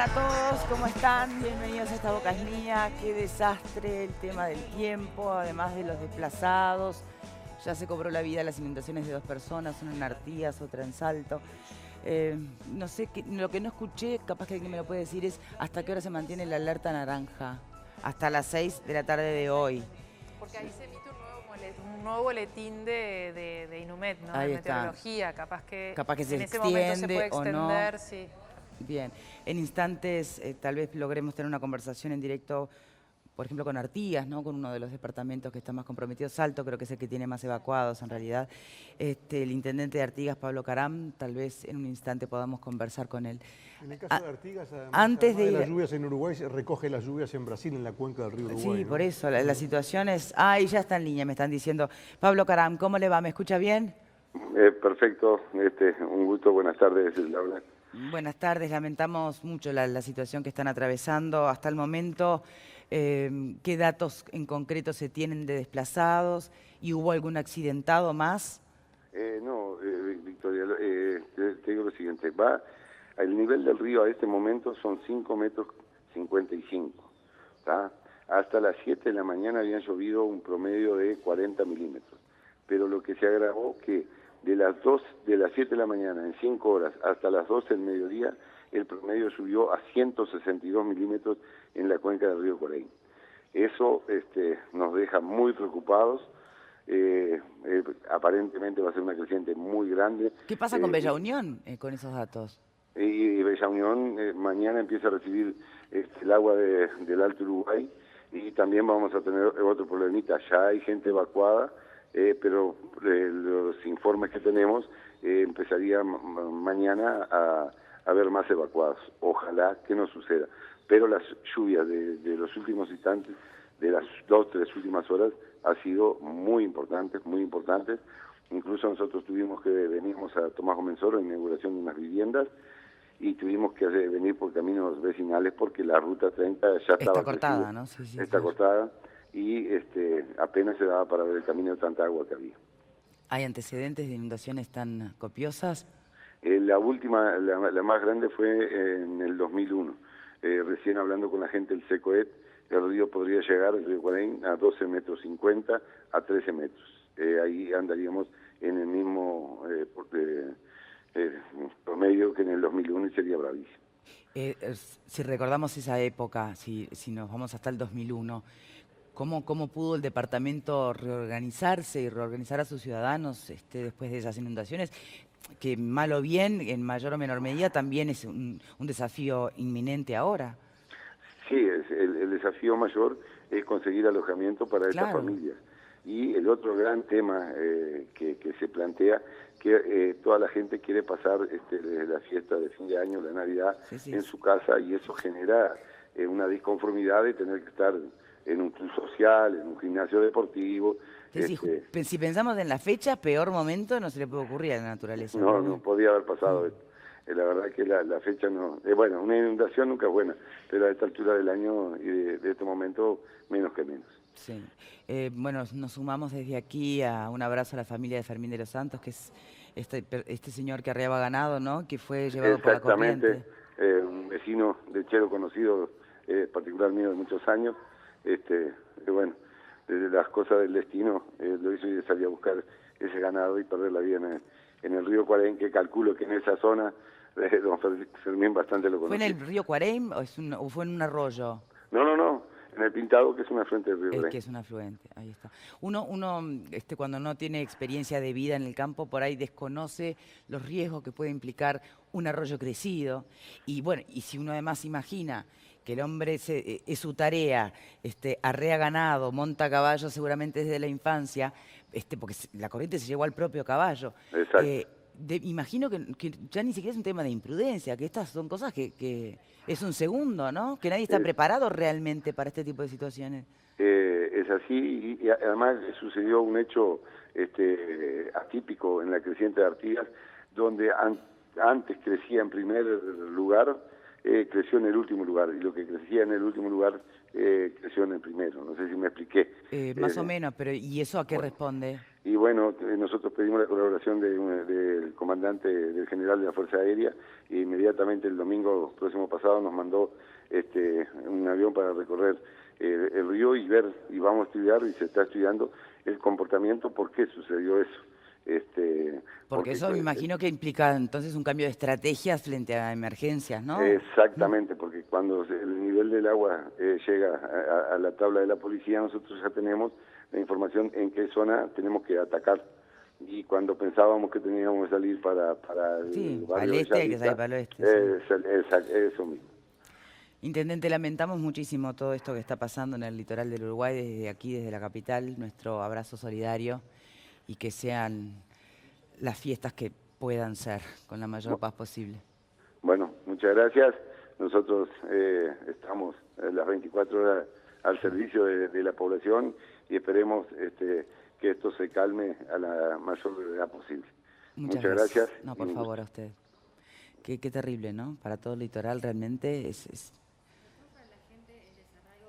a todos, ¿cómo están? Bienvenidos a Esta Boca es Mía. Qué desastre el tema del tiempo, además de los desplazados. Ya se cobró la vida las inundaciones de 2 personas, una en Artigas, otra en Salto. No sé, lo que no escuché, capaz que alguien me lo puede decir, es hasta qué hora se mantiene la alerta naranja. Hasta las 6 de la tarde de hoy. Porque ahí se emite un nuevo boletín de Inumet, ¿no? Ahí De está. meteorología, capaz que se en ese momento se puede extiende o no. extender, sí. Bien, en instantes tal vez logremos tener una conversación en directo, por ejemplo, con Artigas, ¿no? Con uno de los departamentos que está más comprometido. Salto creo que es el que tiene más evacuados en realidad. El intendente de Artigas, Pablo Caram, tal vez en un instante podamos conversar con él. En el caso de Artigas, además, antes de las lluvias en Uruguay, se recoge las lluvias en Brasil, en la cuenca del río Uruguay. Sí, ¿no? por eso, la situación es... y ya está en línea, me están diciendo. Pablo Caram, ¿cómo le va? ¿Me escucha bien? Perfecto, un gusto, buenas tardes, Laura. Buenas tardes, lamentamos mucho la situación que están atravesando hasta el momento. ¿Qué datos en concreto se tienen de desplazados? ¿Y hubo algún accidentado más? No, Victoria, te digo lo siguiente, el nivel del río a este momento son 5,55 metros, ¿tá? Hasta las 7 de la mañana habían llovido un promedio de 40 milímetros, pero lo que se agravó que de las 7 de la mañana en 5 horas hasta las 12 del mediodía, el promedio subió a 162 milímetros en la cuenca del río Coreín. Eso nos deja muy preocupados. Aparentemente va a ser una creciente muy grande. ¿Qué pasa con Bella Unión con esos datos? Y Bella Unión mañana empieza a recibir el agua del Alto Uruguay, y también vamos a tener otro problemita. Ya hay gente evacuada, pero los informes que tenemos empezaría mañana a haber más evacuados. Ojalá que no suceda. Pero las lluvias de los últimos instantes, de las 2-3 últimas horas, ha sido muy importantes, muy importantes. Incluso nosotros veníamos a Tomás Comensoro en inauguración de unas viviendas, y tuvimos que venir por caminos vecinales porque la ruta 30 ya estaba cortada, ¿no? Sí, está cortada, y apenas se daba para ver el camino de tanta agua que había. ¿Hay antecedentes de inundaciones tan copiosas? La última, la más grande fue en el 2001. Recién hablando con la gente del SECOET, el río podría llegar, el río Coreín, a 12,50 metros, a 13 metros. Ahí andaríamos en el mismo promedio que en el 2001, y sería bravísimo. Si recordamos esa época, si nos vamos hasta el 2001, ¿cómo pudo el departamento reorganizarse y reorganizar a sus ciudadanos después de esas inundaciones? Que mal o bien, en mayor o menor medida, también es un desafío inminente ahora. Sí, el desafío mayor es conseguir alojamiento para estas familias. Y el otro gran tema que se plantea, que toda la gente quiere pasar la fiesta de fin de año, la Navidad, en su casa, y eso genera una disconformidad de tener que estar en un club social, en un gimnasio deportivo. Si pensamos en la fecha, peor momento no se le puede ocurrir a la naturaleza. No podía haber pasado esto. La verdad que la fecha no... bueno, una inundación nunca es buena, pero a esta altura del año y de este momento, menos que menos. Sí. Bueno, nos sumamos desde aquí a un abrazo a la familia de Fermín de los Santos, que es este señor que arreaba ganado, ¿no? Que fue llevado por la corriente. Exactamente, un vecino de Chero conocido, particular mío de muchos años. Bueno, desde las cosas del destino lo hizo, y salía a buscar ese ganado y perder la vida en el río Cuarén, que calculo que en esa zona don Fermín bastante lo conocía. ¿Fue en el río Cuarén o fue en un arroyo? No, en el Pintado, que es un afluente del río Cuarén. Que es un afluente, ahí está. Uno cuando no tiene experiencia de vida en el campo, por ahí desconoce los riesgos que puede implicar un arroyo crecido. Y bueno, y si uno además imagina que el hombre es su tarea, arrea ganado, monta caballo seguramente desde la infancia, porque la corriente se llevó al propio caballo. Exacto. Imagino que ya ni siquiera es un tema de imprudencia, que estas son cosas que es un segundo, ¿no? Que nadie está preparado realmente para este tipo de situaciones. Es así, y además sucedió un hecho atípico en la creciente de Artigas, donde antes crecía en primer lugar creció en el último lugar, y lo que crecía en el último lugar creció en el primero. No sé si me expliqué. Más o menos, pero ¿y eso a qué responde? Y bueno, nosotros pedimos la colaboración del comandante, del general de la Fuerza Aérea, e inmediatamente el domingo próximo pasado nos mandó un avión para recorrer el río y ver, y vamos a estudiar, y se está estudiando el comportamiento, por qué sucedió eso. Porque eso me imagino que implica entonces un cambio de estrategias frente a emergencias, ¿no? Exactamente, porque cuando el nivel del agua llega a la tabla de la policía, nosotros ya tenemos la información en qué zona tenemos que atacar. Y cuando pensábamos que teníamos que salir para sí, el barrio al este hay que salir para el oeste. Sí. Eso mismo. Intendente, lamentamos muchísimo todo esto que está pasando en el litoral del Uruguay, desde aquí, desde la capital, nuestro abrazo solidario y que sean las fiestas que puedan ser con la mayor paz posible. Bueno, muchas gracias. Nosotros estamos las 24 horas al servicio de la población y esperemos que esto se calme a la mayor brevedad posible. Muchas gracias. No, por favor, a usted. Qué terrible, ¿no? Para todo el litoral realmente es...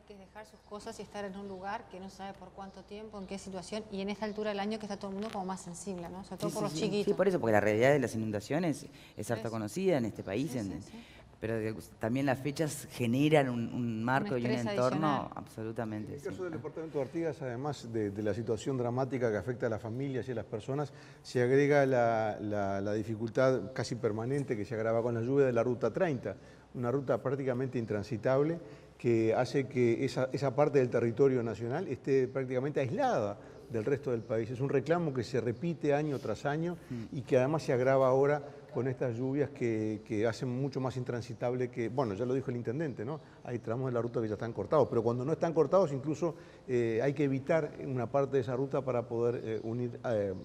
Que es dejar sus cosas y estar en un lugar que no sabe por cuánto tiempo, en qué situación, y en esta altura del año que está todo el mundo como más sensible, ¿no? Sobre todo por los chiquitos. Sí, por eso, porque la realidad de las inundaciones es harta conocida en este país, Sí. pero también las fechas generan un marco y un entorno adicional. absolutamente. En el caso del departamento de Artigas, además de la situación dramática que afecta a las familias y a las personas, se agrega la dificultad casi permanente que se agrava con la lluvia de la Ruta 30, una ruta prácticamente intransitable que hace que esa parte del territorio nacional esté prácticamente aislada del resto del país. Es un reclamo que se repite año tras año y que además se agrava ahora con estas lluvias que hacen mucho más intransitable que, bueno, ya lo dijo el intendente, ¿no? Hay tramos de la ruta que ya están cortados, pero cuando no están cortados incluso hay que evitar una parte de esa ruta para poder unir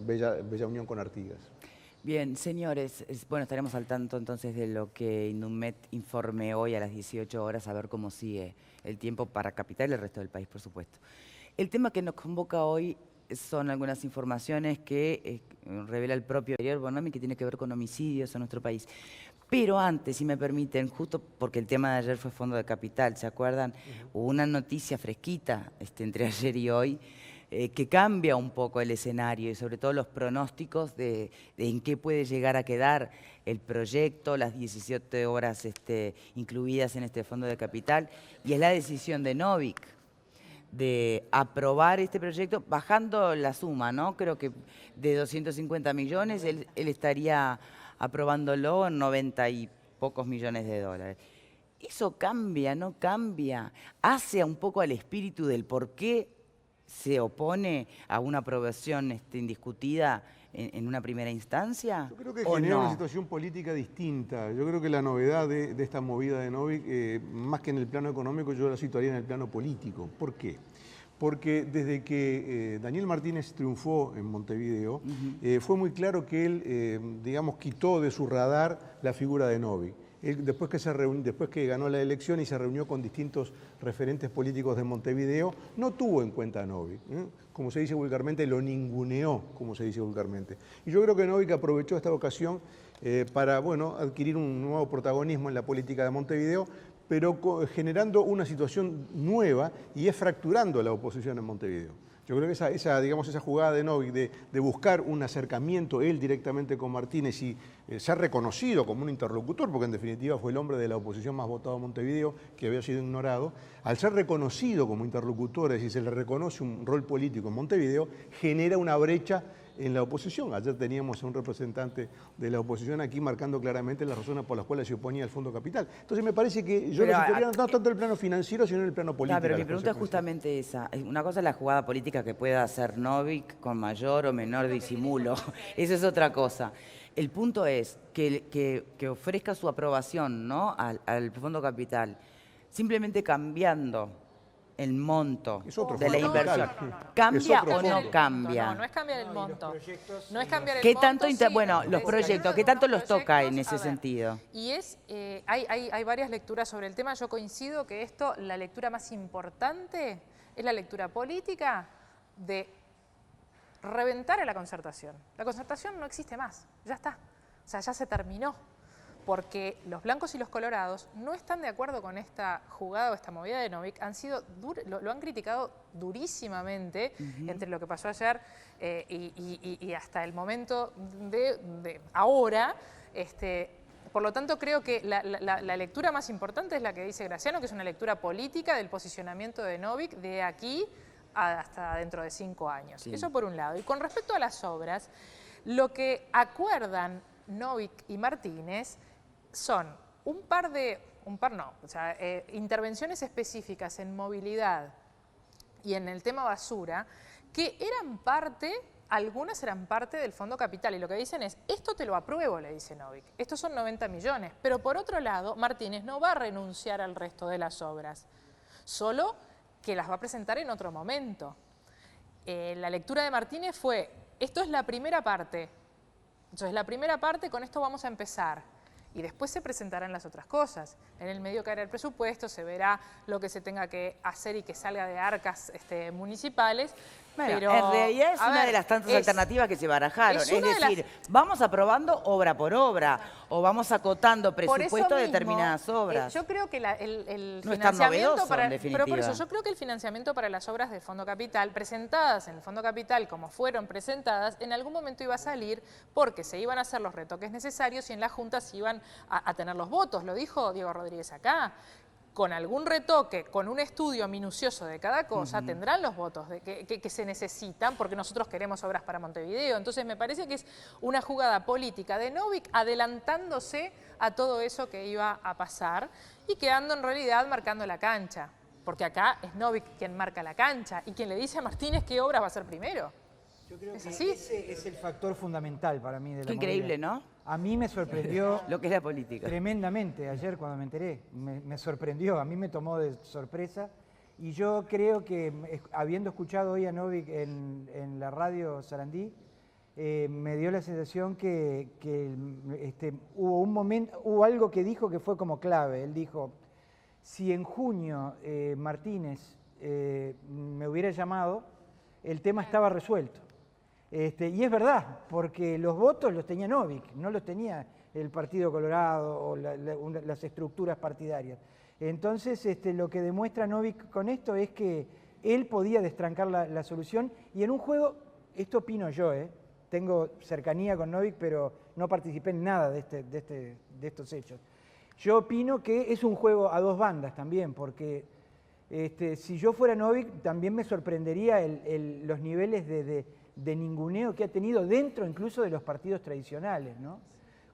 Bella Unión con Artigas. Bien, señores, bueno, estaremos al tanto entonces de lo que Indummet informe hoy a las 18 horas, a ver cómo sigue el tiempo para Capital y el resto del país, por supuesto. El tema que nos convoca hoy son algunas informaciones que revela el propio Interior Bonomi, que tiene que ver con homicidios en nuestro país. Pero antes, si me permiten, justo porque el tema de ayer fue Fondo de Capital, ¿se acuerdan? Hubo una noticia fresquita entre ayer y hoy, que cambia un poco el escenario y sobre todo los pronósticos de en qué puede llegar a quedar el proyecto, las 17 horas incluidas en este Fondo de Capital, y es la decisión de Novik de aprobar este proyecto bajando la suma, ¿no? Creo que de 250 millones él estaría aprobándolo en 90 y pocos millones de dólares. ¿Eso cambia, no cambia? ¿Hace un poco al espíritu del por qué se opone a una aprobación indiscutida en una primera instancia? Yo creo que genera una situación política distinta. Yo creo que la novedad de esta movida de Novik, más que en el plano económico, yo la situaría en el plano político. ¿Por qué? Porque desde que Daniel Martínez triunfó en Montevideo, fue muy claro que él, digamos, quitó de su radar la figura de Novik. Él, después que ganó la elección y se reunió con distintos referentes políticos de Montevideo, no tuvo en cuenta a Novik. Como se dice vulgarmente, lo ninguneó, como se dice vulgarmente. Y yo creo que Novik aprovechó esta ocasión para, bueno, adquirir un nuevo protagonismo en la política de Montevideo, pero generando una situación nueva y es fracturando la oposición en Montevideo. Yo creo que esa jugada de Novik de buscar un acercamiento él directamente con Martínez y ser reconocido como un interlocutor, porque en definitiva fue el hombre de la oposición más votado en Montevideo, que había sido ignorado, al ser reconocido como interlocutor, es decir, se le reconoce un rol político en Montevideo, genera una brecha en la oposición. Ayer teníamos a un representante de la oposición aquí marcando claramente las razones por las cuales se oponía al Fondo Capital. Entonces me parece que yo lo situaría no tanto en el plano financiero, sino en el plano político. Pero mi pregunta es justamente esa. Una cosa es la jugada política que pueda hacer Novik con mayor o menor disimulo. Eso es otra cosa. El punto es que ofrezca su aprobación, ¿no?, al Fondo Capital, simplemente cambiando el monto de la inversión. ¿Cambia o no cambia? No es cambiar el monto. No es cambiar el ¿Qué monto. tanto, Sí, bueno, los proyectos, qué tanto los toca en ese a ver, sentido? Y hay varias lecturas sobre el tema. Yo coincido que la lectura más importante es la lectura política de reventar a la concertación. La concertación no existe más, ya está. O sea, ya se terminó. porque los blancos y los colorados no están de acuerdo con esta jugada o esta movida de Novik, lo han criticado durísimamente entre lo que pasó ayer y hasta el momento de ahora. Por lo tanto, creo que la lectura más importante es la que dice Graciano, que es una lectura política del posicionamiento de Novik de aquí hasta dentro de 5 años. Sí. Eso por un lado. Y con respecto a las obras, lo que acuerdan Novik y Martínez son intervenciones específicas en movilidad y en el tema basura, que eran algunas eran parte del Fondo Capital. Y lo que dicen es, esto te lo apruebo, le dice Novik. Estos son 90 millones. Pero por otro lado, Martínez no va a renunciar al resto de las obras, solo que las va a presentar en otro momento. La lectura de Martínez fue, esto es la primera parte. Entonces, la primera parte, con esto vamos a empezar. Y después se presentarán las otras cosas. En el medio caerá el presupuesto, se verá lo que se tenga que hacer y que salga de arcas municipales. Bueno, pero, en realidad es una de las tantas alternativas que se barajaron. Es decir, vamos aprobando obra por obra o vamos acotando presupuesto de determinadas obras. Yo creo que el no financiamiento para, pero por eso yo creo que el financiamiento para las obras del Fondo Capital, presentadas en el Fondo Capital como fueron presentadas, en algún momento iba a salir porque se iban a hacer los retoques necesarios y en la Junta se iban a tener los votos. Lo dijo Diego Rodríguez acá. Con algún retoque, con un estudio minucioso de cada cosa, tendrán los votos que se necesitan, porque nosotros queremos obras para Montevideo. Entonces me parece que es una jugada política de Novik adelantándose a todo eso que iba a pasar y quedando en realidad marcando la cancha. Porque acá es Novik quien marca la cancha y quien le dice a Martínez qué obra va a ser primero. Yo creo ¿Es que así? ese es el factor fundamental para mí de la Qué increíble, ¿no? A mí me sorprendió lo que es la política. Tremendamente ayer cuando me enteré. Me sorprendió, a mí me tomó de sorpresa. Y yo creo que, habiendo escuchado hoy a Novik en la radio Sarandí, me dio la sensación que hubo algo que dijo que fue como clave. Él dijo, si en junio Martínez me hubiera llamado, el tema estaba resuelto. Y es verdad, porque los votos los tenía Novik, no los tenía el Partido Colorado o las estructuras partidarias. Entonces, lo que demuestra Novik con esto es que él podía destrancar la solución y en un juego, esto opino yo, tengo cercanía con Novik, pero no participé en nada de estos hechos. Yo opino que es un juego a dos bandas también, porque si yo fuera Novik también me sorprendería los niveles de ninguneo que ha tenido dentro incluso de los partidos tradicionales, ¿no?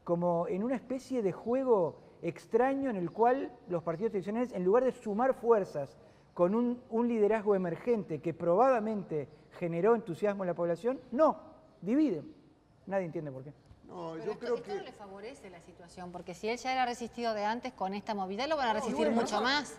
Como en una especie de juego extraño en el cual los partidos tradicionales, en lugar de sumar fuerzas con un liderazgo emergente que probadamente generó entusiasmo en la población, no, dividen. Nadie entiende por qué. No, pero esto no le favorece la situación, porque si él ya era resistido de antes, con esta movida lo van a resistir mucho más.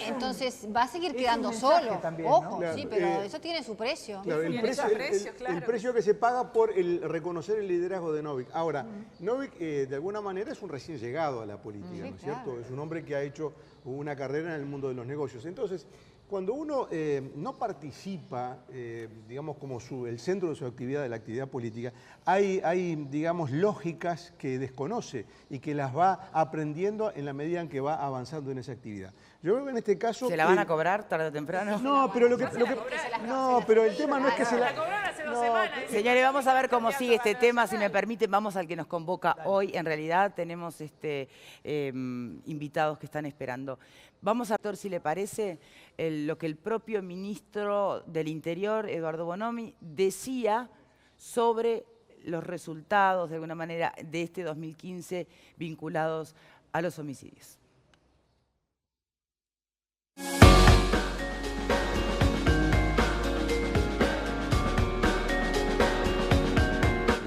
Entonces va a seguir quedando solo. También, ojo, claro, sí, pero eso tiene su precio. Claro, el precio que se paga por el reconocer el liderazgo de Novik. Ahora, Novik de alguna manera es un recién llegado a la política, ¿no es cierto? Es un hombre que ha hecho una carrera en el mundo de los negocios. Entonces, cuando uno no participa, digamos, como el centro de su actividad, de la actividad política, hay, digamos, lógicas que desconoce y que las va aprendiendo en la medida en que va avanzando en esa actividad. Yo creo que en este caso... ¿Se la van a cobrar tarde o temprano? No, pero pero el tema no es que se la... Señores, vamos a ver cómo sigue este tema. Si me permiten, vamos al que nos convoca hoy. En realidad tenemos invitados que están esperando. Vamos a ver, si le parece, lo que el propio ministro del Interior, Eduardo Bonomi, decía sobre los resultados, de alguna manera, de este 2015 vinculados a los homicidios.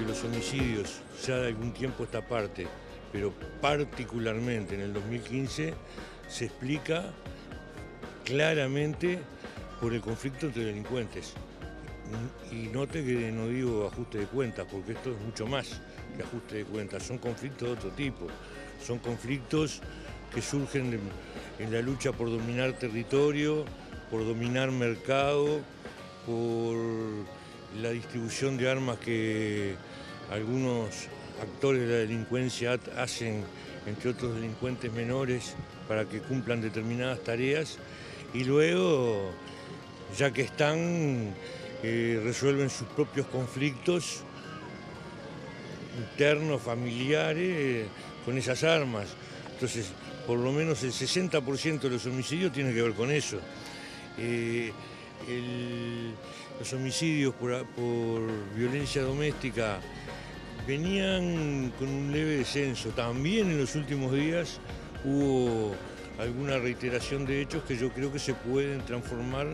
Los homicidios ya de algún tiempo esta parte, pero particularmente en el 2015 se explica claramente por el conflicto entre delincuentes. Y note que no digo ajuste de cuentas, porque esto es mucho más que ajuste de cuentas, son conflictos de otro tipo, son conflictos que surgen en la lucha por dominar territorio, por dominar mercado, por la distribución de armas que algunos actores de la delincuencia hacen, entre otros delincuentes menores, para que cumplan determinadas tareas y luego, ya que están, resuelven sus propios conflictos internos, familiares, con esas armas. Entonces, por lo menos el 60% de los homicidios tiene que ver con eso. Los homicidios por violencia doméstica venían con un leve descenso. También en los últimos días hubo alguna reiteración de hechos que yo creo que se pueden transformar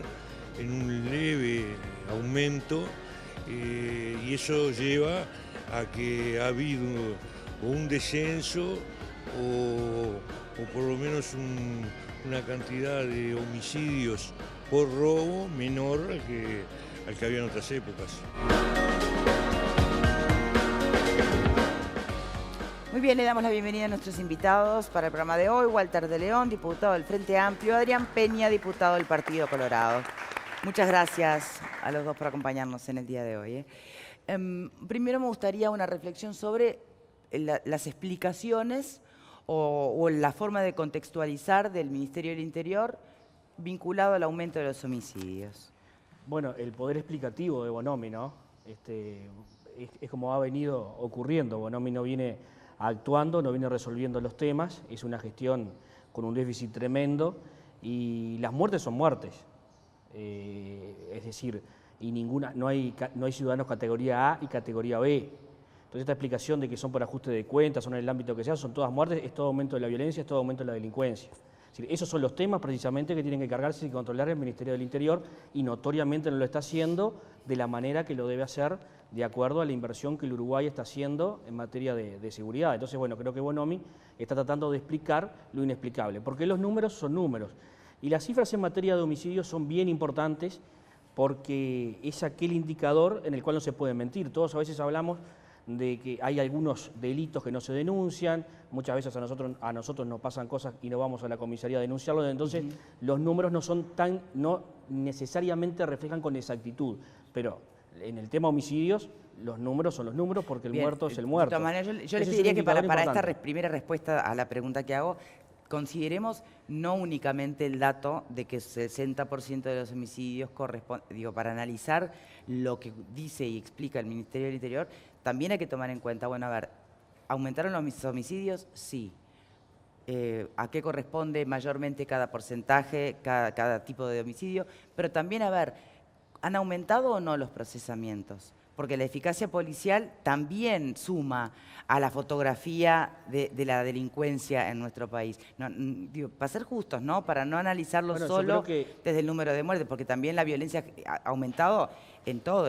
en un leve aumento, y eso lleva a que ha habido un descenso o por lo menos una cantidad de homicidios por robo menor al que había en otras épocas. Muy bien, le damos la bienvenida a nuestros invitados para el programa de hoy. Walter de León, diputado del Frente Amplio. Adrián Peña, diputado del Partido Colorado. Muchas gracias a los dos por acompañarnos en el día de hoy. Primero me gustaría una reflexión sobre las explicaciones o la forma de contextualizar del Ministerio del Interior vinculado al aumento de los homicidios. Bueno, el poder explicativo de Bonomi, ¿no? Es como ha venido ocurriendo. Bonomi no viene actuando, no viene resolviendo los temas, es una gestión con un déficit tremendo y las muertes son muertes. Es decir, y no hay ciudadanos categoría A y categoría B. Entonces esta explicación de que son por ajuste de cuentas, son en el ámbito que sea, son todas muertes, es todo aumento de la violencia, es todo aumento de la delincuencia. Es decir, esos son los temas precisamente que tienen que cargarse y controlar el Ministerio del Interior y notoriamente no lo está haciendo de la manera que lo debe hacer de acuerdo a la inversión que el Uruguay está haciendo en materia de seguridad. Entonces, bueno, creo que Bonomi está tratando de explicar lo inexplicable, porque los números son números. Y las cifras en materia de homicidios son bien importantes porque es aquel indicador en el cual no se puede mentir. Todos a veces hablamos de que hay algunos delitos que no se denuncian, muchas veces a nosotros nos pasan cosas y no vamos a la comisaría a denunciarlo, entonces los números no necesariamente reflejan con exactitud, pero en el tema homicidios los números son los números porque el muerto es el muerto. De todas maneras, yo les pediría que para esta primera respuesta a la pregunta que hago, consideremos no únicamente el dato de que el 60% de los homicidios corresponde, para analizar lo que dice y explica el Ministerio del Interior, también hay que tomar en cuenta, bueno, a ver, ¿aumentaron los homicidios? Sí. ¿A qué corresponde mayormente cada porcentaje, cada tipo de homicidio? Pero también, a ver, ¿han aumentado o no los procesamientos? Porque la eficacia policial también suma a la fotografía de la delincuencia en nuestro país. Para ser justos, ¿no? Para no analizarlo solo desde el número de muertes, porque también la violencia ha aumentado en todo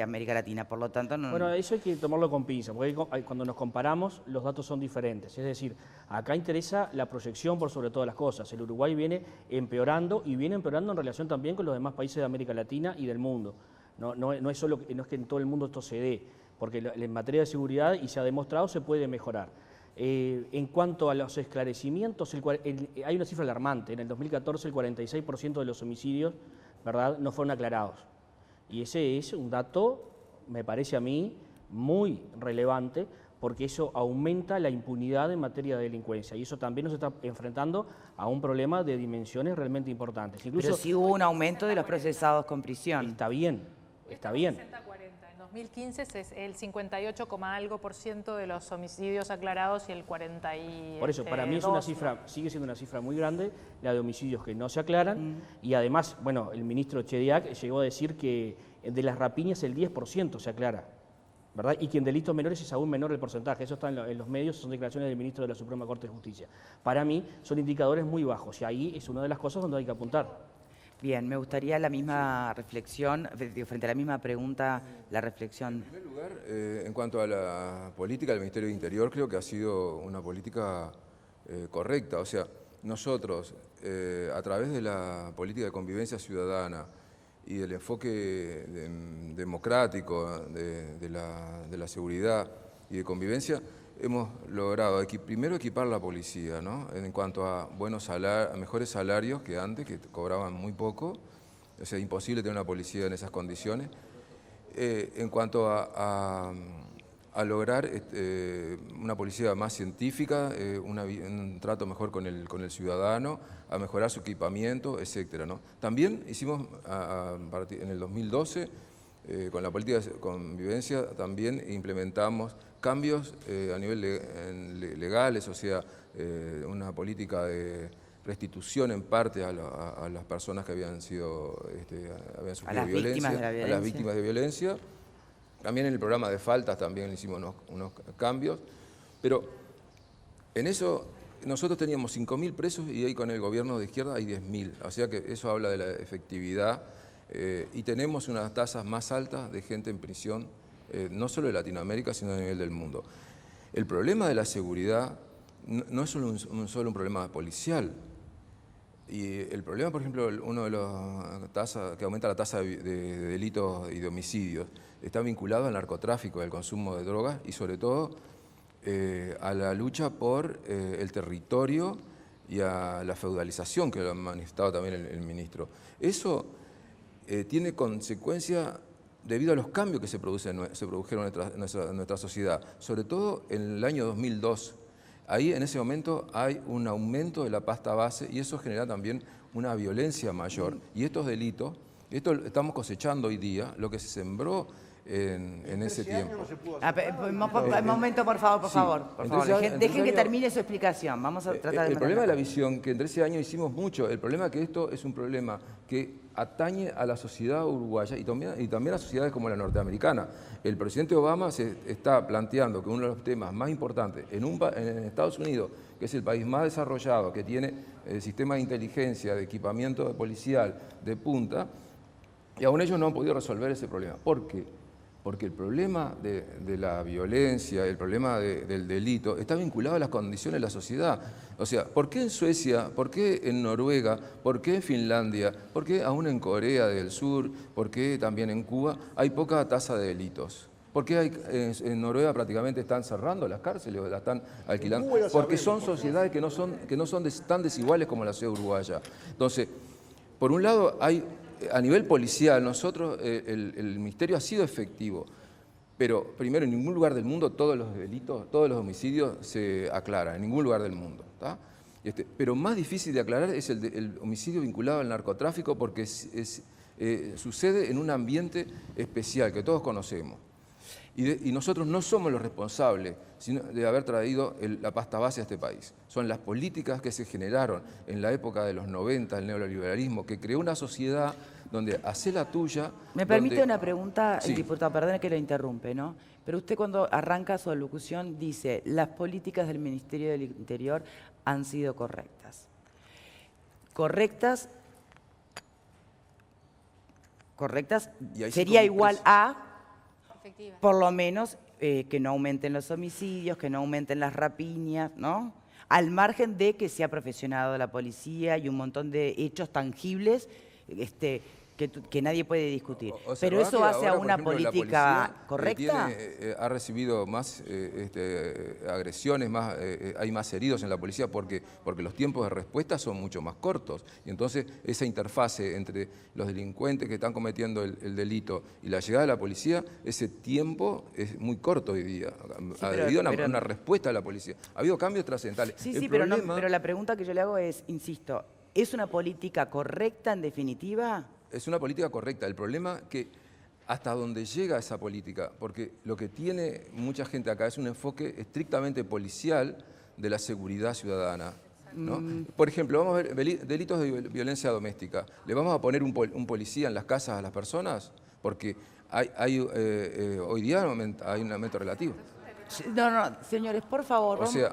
América Latina, por lo tanto... Bueno, eso hay que tomarlo con pinzas, porque cuando nos comparamos los datos son diferentes. Es decir, acá interesa la proyección por sobre todas las cosas. El Uruguay viene empeorando y viene empeorando en relación también con los demás países de América Latina y del mundo. No es que en todo el mundo esto se dé, porque en materia de seguridad, y se ha demostrado, se puede mejorar. En cuanto a los esclarecimientos, hay una cifra alarmante. En el 2014 el 46% de los homicidios, ¿verdad?, no fueron aclarados. Y ese es un dato, me parece a mí, muy relevante, porque eso aumenta la impunidad en materia de delincuencia. Y eso también nos está enfrentando a un problema de dimensiones realmente importantes. Incluso, pero sí hubo un aumento de los procesados con prisión. Está bien, está bien. 60-40. En 2015 es el 58, algo % de los homicidios aclarados y el 40%. Por eso, para mí es una cifra, sigue siendo una cifra muy grande, la de homicidios que no se aclaran. Y además, bueno, el ministro Chediak llegó a decir que de las rapiñas el 10% se aclara, ¿verdad? Y que en delitos menores es aún menor el porcentaje. Eso está en los medios, son declaraciones del ministro de la Suprema Corte de Justicia. Para mí son indicadores muy bajos y ahí es una de las cosas donde hay que apuntar. Bien, me gustaría la misma reflexión, frente a la misma pregunta, la reflexión. En primer lugar, en cuanto a la política del Ministerio de Interior, creo que ha sido una política correcta. O sea, nosotros, a través de la política de convivencia ciudadana y del enfoque democrático de la seguridad y de convivencia, hemos logrado primero equipar la policía, ¿no?, en cuanto a mejores salarios que antes, que cobraban muy poco. O sea, imposible tener una policía en esas condiciones. En cuanto a a lograr una policía más científica, un trato mejor con el ciudadano, a mejorar su equipamiento, etcétera, ¿no? También hicimos, en el 2012, con la política de convivencia, también implementamos cambios a nivel legales, o sea, una política de restitución en parte a las personas que habían sufrido violencia, a las víctimas de violencia. También en el programa de faltas también hicimos unos cambios, pero en eso nosotros teníamos 5.000 presos y hoy con el gobierno de izquierda hay 10.000, o sea que eso habla de la efectividad y tenemos unas tasas más altas de gente en prisión, no solo de Latinoamérica, sino a nivel del mundo. El problema de la seguridad no es solo un problema policial. Y el problema, por ejemplo, uno de los tasas que aumenta la tasa de delitos y de homicidios está vinculado al narcotráfico, al consumo de drogas y sobre todo a la lucha por el territorio y a la feudalización, que lo ha manifestado también el ministro. Eso tiene consecuencia debido a los cambios que se produjeron en nuestra sociedad, sobre todo en el año 2002. Ahí en ese momento hay un aumento de la pasta base y eso genera también una violencia mayor. Y estos delitos, esto estamos cosechando hoy día, lo que se sembró en ese tiempo. Un momento, por favor. Dejen que termine su explicación. Vamos a tratar de... El problema de la visión, que en 13 años hicimos mucho, el problema es que esto es un problema que atañe a la sociedad uruguaya y también a sociedades como la norteamericana. El presidente Obama se está planteando que uno de los temas más importantes en Estados Unidos, que es el país más desarrollado, que tiene sistemas de inteligencia, de equipamiento policial de punta, y aún ellos no han podido resolver ese problema. ¿Por qué? Porque el problema de la violencia, el problema del delito, está vinculado a las condiciones de la sociedad. O sea, ¿por qué en Suecia, por qué en Noruega, por qué en Finlandia, por qué aún en Corea del Sur, por qué también en Cuba hay poca tasa de delitos? ¿Por qué en Noruega prácticamente están cerrando las cárceles o las están alquilando? Porque son sociedades que no son tan desiguales como la sociedad uruguaya. Entonces, por un lado hay... A nivel policial, nosotros, el ministerio ha sido efectivo, pero primero, en ningún lugar del mundo todos los delitos, todos los homicidios se aclaran, en ningún lugar del mundo. Pero más difícil de aclarar es el homicidio vinculado al narcotráfico porque sucede en un ambiente especial que todos conocemos. Y nosotros no somos los responsables de haber traído la pasta base a este país. Son las políticas que se generaron en la época de los 90, el neoliberalismo, que creó una sociedad donde hace la tuya... Me permite una pregunta, sí. Diputado, perdone que lo interrumpe, ¿no? Pero usted cuando arranca su alocución dice, las políticas del Ministerio del Interior han sido correctas. Correctas sería igual a... Por lo menos que no aumenten los homicidios, que no aumenten las rapiñas, ¿no? Al margen de que se ha profesionado la policía y un montón de hechos tangibles que nadie puede discutir. Pero eso hace a una política correcta. Ha recibido más agresiones, hay más heridos en la policía porque los tiempos de respuesta son mucho más cortos. Y entonces esa interfase entre los delincuentes que están cometiendo el delito y la llegada de la policía, ese tiempo es muy corto hoy día. Ha habido una respuesta de la policía. Ha habido cambios trascendentales. Sí, pero la pregunta que yo le hago es, insisto, ¿es una política correcta en definitiva? Es una política correcta. El problema es que hasta dónde llega esa política, porque lo que tiene mucha gente acá es un enfoque estrictamente policial de la seguridad ciudadana, ¿no? Por ejemplo, vamos a ver delitos de violencia doméstica. ¿Le vamos a poner un policía en las casas a las personas? Porque hoy día hay un aumento relativo. No, señores, por favor. O sea,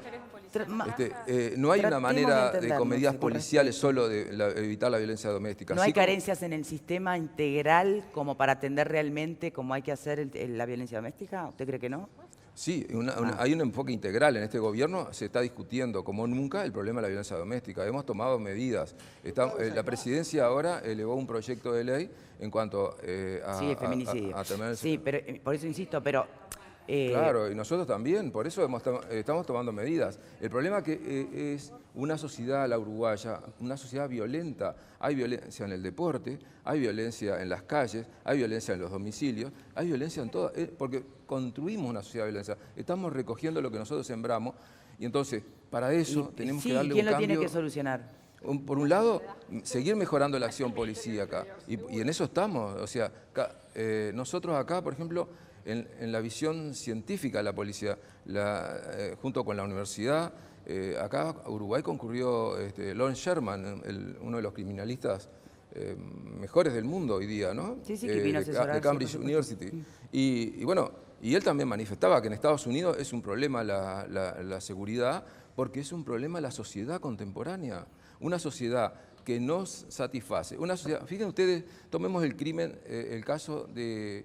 no hay una manera con medidas policiales solo de evitar la violencia doméstica. ¿No hay carencias en el sistema integral como para atender realmente como hay que hacer la violencia doméstica? ¿Usted cree que no? Sí, hay un enfoque integral. En este gobierno se está discutiendo como nunca el problema de la violencia doméstica. Hemos tomado medidas. La presidencia ahora elevó un proyecto de ley en cuanto sí, feminicidio. a tener... Sí, pero por eso insisto, pero Claro, y nosotros también, por eso estamos tomando medidas. El problema que es una sociedad, la uruguaya, una sociedad violenta. Hay violencia en el deporte, hay violencia en las calles, hay violencia en los domicilios, hay violencia en todo, porque construimos una sociedad de violencia. Estamos recogiendo lo que nosotros sembramos y entonces para eso tenemos que darle un ¿quién cambio. lo tiene que solucionar? Por un lado, seguir mejorando la acción policíaca y en eso estamos. O sea, nosotros acá, por ejemplo, en la visión científica de la policía, junto con la universidad, acá a Uruguay concurrió Lon Sherman, uno de los criminalistas mejores del mundo hoy día, ¿no? Sí, que vino a asesorar, de Cambridge University. Y bueno, y él también manifestaba que en Estados Unidos es un problema la seguridad, porque es un problema la sociedad contemporánea. Una sociedad que no satisface. Fíjense ustedes, tomemos el crimen, el caso de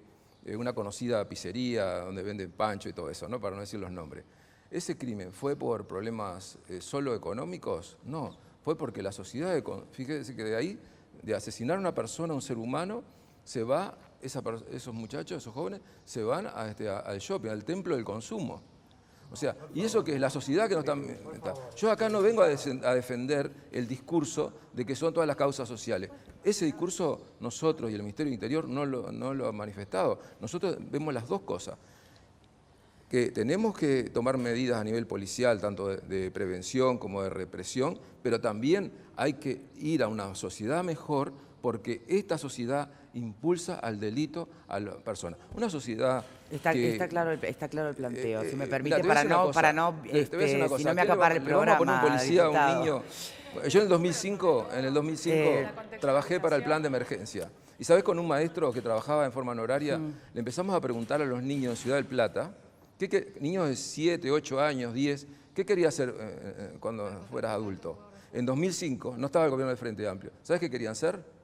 una conocida pizzería donde venden pancho y todo eso, ¿no? Para no decir los nombres. ¿Ese crimen fue por problemas solo económicos? No, fue porque la sociedad, fíjense que de ahí, de asesinar a una persona, a un ser humano, se va, esos muchachos, esos jóvenes, se van al shopping, al templo del consumo. O sea, y eso que es la sociedad que no está... Yo acá no vengo a defender el discurso de que son todas las causas sociales. Ese discurso nosotros y el Ministerio del Interior no lo ha manifestado. Nosotros vemos las dos cosas. Que tenemos que tomar medidas a nivel policial, tanto de prevención como de represión, pero también hay que ir a una sociedad mejor porque esta sociedad impulsa al delito a la persona. Una sociedad está claro el planteo, si me permite, mira, para no si no me acapara el programa. Vamos a poner un policía a un niño. Yo en el 2005 trabajé para el plan de emergencia. Y sabes, con un maestro que trabajaba en forma honoraria, le empezamos a preguntar a los niños en Ciudad del Plata, niños de 7, 8 años, 10, ¿qué querías hacer cuando fueras adulto? En 2005 no estaba el gobierno del Frente Amplio. ¿Sabes qué querían ser?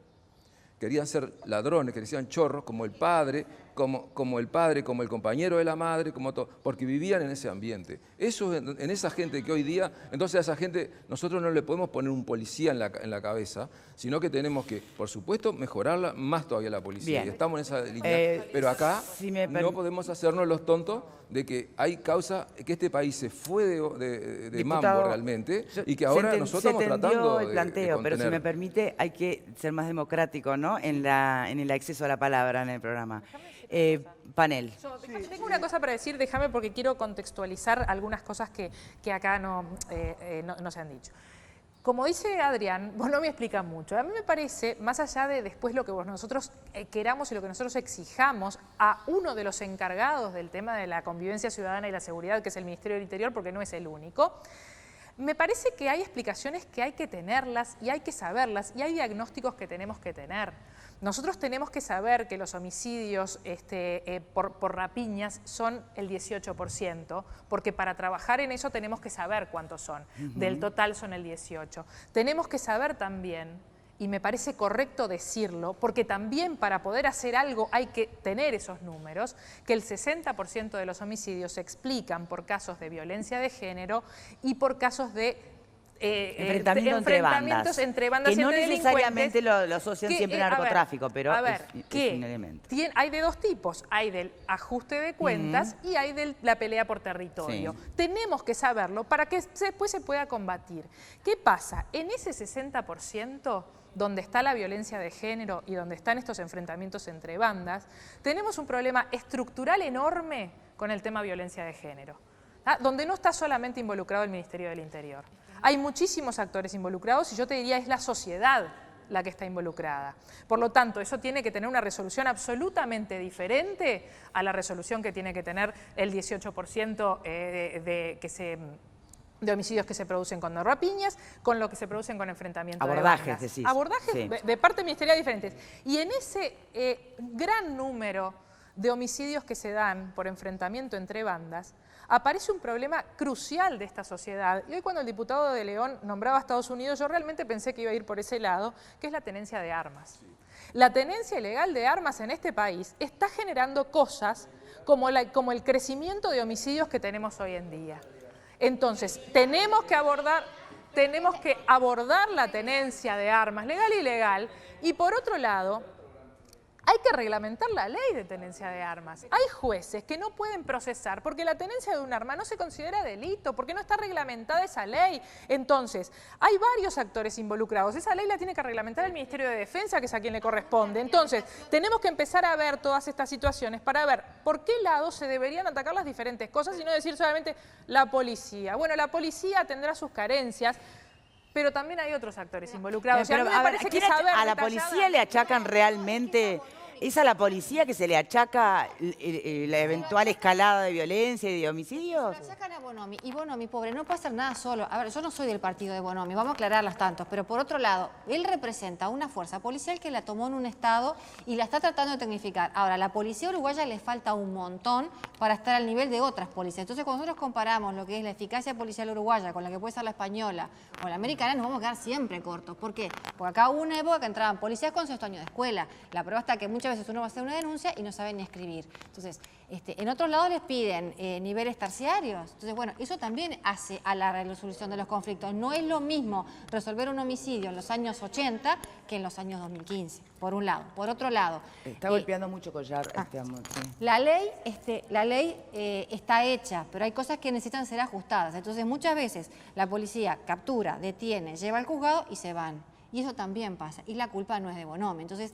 Querían ser ladrones, querían chorros, como el padre, como el compañero de la madre, como todo, porque vivían en ese ambiente. Eso en esa gente que hoy día, entonces a esa gente nosotros no le podemos poner un policía en la cabeza, sino que tenemos que, por supuesto, mejorarla más todavía la policía. Bien. Y estamos en esa línea. Pero acá no podemos hacernos los tontos de que hay causa, que este país se fue de mambo realmente y que ahora nosotros estamos tratando el planteo, de pero si me permite, hay que ser más democrático, ¿no? En el acceso a la palabra en el programa. Panel. Tengo una cosa para decir, déjame, porque quiero contextualizar algunas cosas que acá no se han dicho. Como dice Adrián, Bonomi explica mucho. A mí me parece, más allá de después lo que nosotros queramos y lo que nosotros exijamos a uno de los encargados del tema de la convivencia ciudadana y la seguridad, que es el Ministerio del Interior, porque no es el único, me parece que hay explicaciones que hay que tenerlas y hay que saberlas y hay diagnósticos que tenemos que tener. Nosotros tenemos que saber que los homicidios por rapiñas son el 18%, porque para trabajar en eso tenemos que saber cuántos son. Del total son el 18%. Tenemos que saber también, y me parece correcto decirlo, porque también para poder hacer algo hay que tener esos números, que el 60% de los homicidios se explican por casos de violencia de género y por casos de enfrentamientos entre bandas que no entre necesariamente lo asocian siempre al narcotráfico, pero es un elemento. Hay de dos tipos, hay del ajuste de cuentas y hay de la pelea por territorio. Sí. Tenemos que saberlo para que después se pueda combatir. ¿Qué pasa? En ese 60% donde está la violencia de género y donde están estos enfrentamientos entre bandas, tenemos un problema estructural enorme con el tema violencia de género, donde no está solamente involucrado el Ministerio del Interior. Hay muchísimos actores involucrados y yo te diría es la sociedad la que está involucrada. Por lo tanto, eso tiene que tener una resolución absolutamente diferente a la resolución que tiene que tener el 18% de homicidios que se producen con rapiñas, con lo que se producen con enfrentamientos de bandas. Decís. Abordajes de parte ministerial diferentes. Y en ese gran número de homicidios que se dan por enfrentamiento entre bandas, aparece un problema crucial de esta sociedad. Y hoy cuando el diputado de León nombraba a Estados Unidos, yo realmente pensé que iba a ir por ese lado, que es la tenencia de armas. La tenencia ilegal de armas en este país está generando cosas como el crecimiento de homicidios que tenemos hoy en día. Entonces, tenemos que abordar la tenencia de armas, legal y ilegal, y por otro lado, hay que reglamentar la ley de tenencia de armas. Hay jueces que no pueden procesar porque la tenencia de un arma no se considera delito, porque no está reglamentada esa ley. Entonces, hay varios actores involucrados. Esa ley la tiene que reglamentar el Ministerio de Defensa, que es a quien le corresponde. Entonces, tenemos que empezar a ver todas estas situaciones para ver por qué lado se deberían atacar las diferentes cosas y no decir solamente la policía. Bueno, la policía tendrá sus carencias, pero también hay otros actores involucrados. Pero, Y a mí me parece que saber a la detallada- policía le achacan realmente, ¿es a la policía que se le achaca la eventual escalada de violencia y de homicidios? Lo sacan a Bonomi, y Bonomi, pobre, no puede hacer nada solo. A ver, yo no soy del partido de Bonomi, vamos a aclarar las tantos, pero por otro lado, él representa una fuerza policial que la tomó en un estado y la está tratando de tecnificar. Ahora, a la policía uruguaya le falta un montón para estar al nivel de otras policías. Entonces, cuando nosotros comparamos lo que es la eficacia policial uruguaya con la que puede ser la española o la americana, nos vamos a quedar siempre cortos. ¿Por qué? Porque acá hubo una época que entraban policías con 6 años de escuela. La prueba está que muchas veces uno va a hacer una denuncia y no sabe ni escribir. Entonces, en otros lados les piden niveles terciarios. Entonces, bueno, eso también hace a la resolución de los conflictos. No es lo mismo resolver un homicidio en los años 80 que en los años 2015, por un lado. Por otro lado... Está golpeando mucho Collar este amor. Sí. La ley está hecha, pero hay cosas que necesitan ser ajustadas. Entonces, muchas veces la policía captura, detiene, lleva al juzgado y se van. Y eso también pasa. Y la culpa no es de Bonomi. Entonces,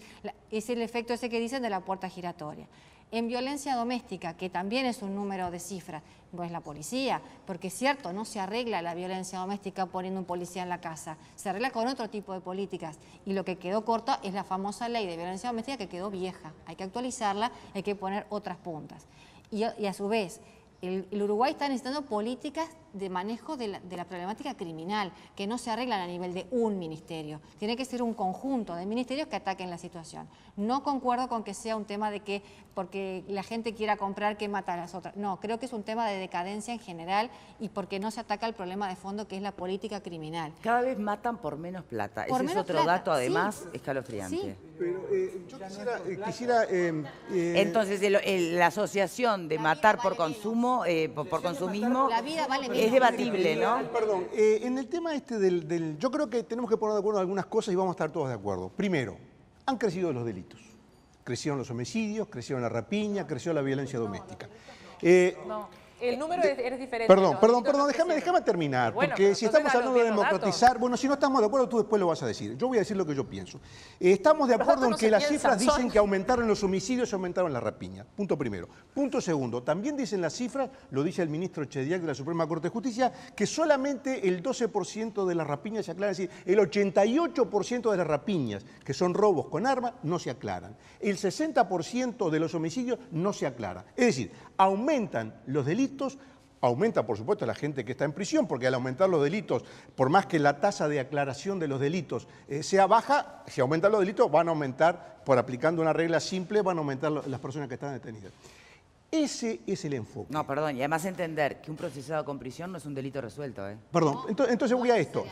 es el efecto ese que dicen de la puerta giratoria. En violencia doméstica, que también es un número de cifras, no es la policía, porque es cierto, no se arregla la violencia doméstica poniendo un policía en la casa, se arregla con otro tipo de políticas. Y lo que quedó corto es la famosa ley de violencia doméstica que quedó vieja. Hay que actualizarla, hay que poner otras puntas. Y a su vez, el Uruguay está necesitando políticas de manejo de la problemática criminal, que no se arreglan a nivel de un ministerio. Tiene que ser un conjunto de ministerios que ataquen la situación. No concuerdo con que sea un tema de que porque la gente quiera comprar que mata a las otras. No, creo que es un tema de decadencia en general y porque no se ataca el problema de fondo que es la política criminal. Cada vez matan por menos plata. Por Ese es menos otro plata, dato, además, sí. escalofriante. Sí. Pero yo quisiera Entonces, la asociación de matar por consumo, por consumismo, La vida vale es menos. debatible, ¿no? Perdón, en el tema yo creo que tenemos que poner de acuerdo en algunas cosas y vamos a estar todos de acuerdo. Primero, han crecido los delitos. Crecieron los homicidios, crecieron la rapiña, creció la violencia doméstica. No, el número es diferente. Perdón, los delitos no déjame crecieron. terminar, Bueno, porque pero si entonces estamos danos hablando de bien los democratizar, datos. bueno, si no estamos de acuerdo, tú después lo vas a decir. Yo voy a decir lo que yo pienso. Estamos de Los acuerdo datos en no que se las piensan, cifras dicen son- que aumentaron los homicidios y aumentaron las rapiñas. Punto primero. Punto segundo, también dicen las cifras, lo dice el ministro Chediak de la Suprema Corte de Justicia, que solamente el 12% de las rapiñas se aclaran, es decir, el 88% de las rapiñas, que son robos con arma, no se aclaran. El 60% de los homicidios no se aclara. Es decir, aumentan los delitos. Aumenta, por supuesto, la gente que está en prisión, porque al aumentar los delitos, por más que la tasa de aclaración de los delitos sea baja, si aumentan los delitos, van a aumentar, por aplicando una regla simple, van a aumentar las personas que están detenidas. Ese es el enfoque. No, perdón, y además entender que un procesado con prisión no es un delito resuelto, ¿eh? Perdón, entonces voy a esto.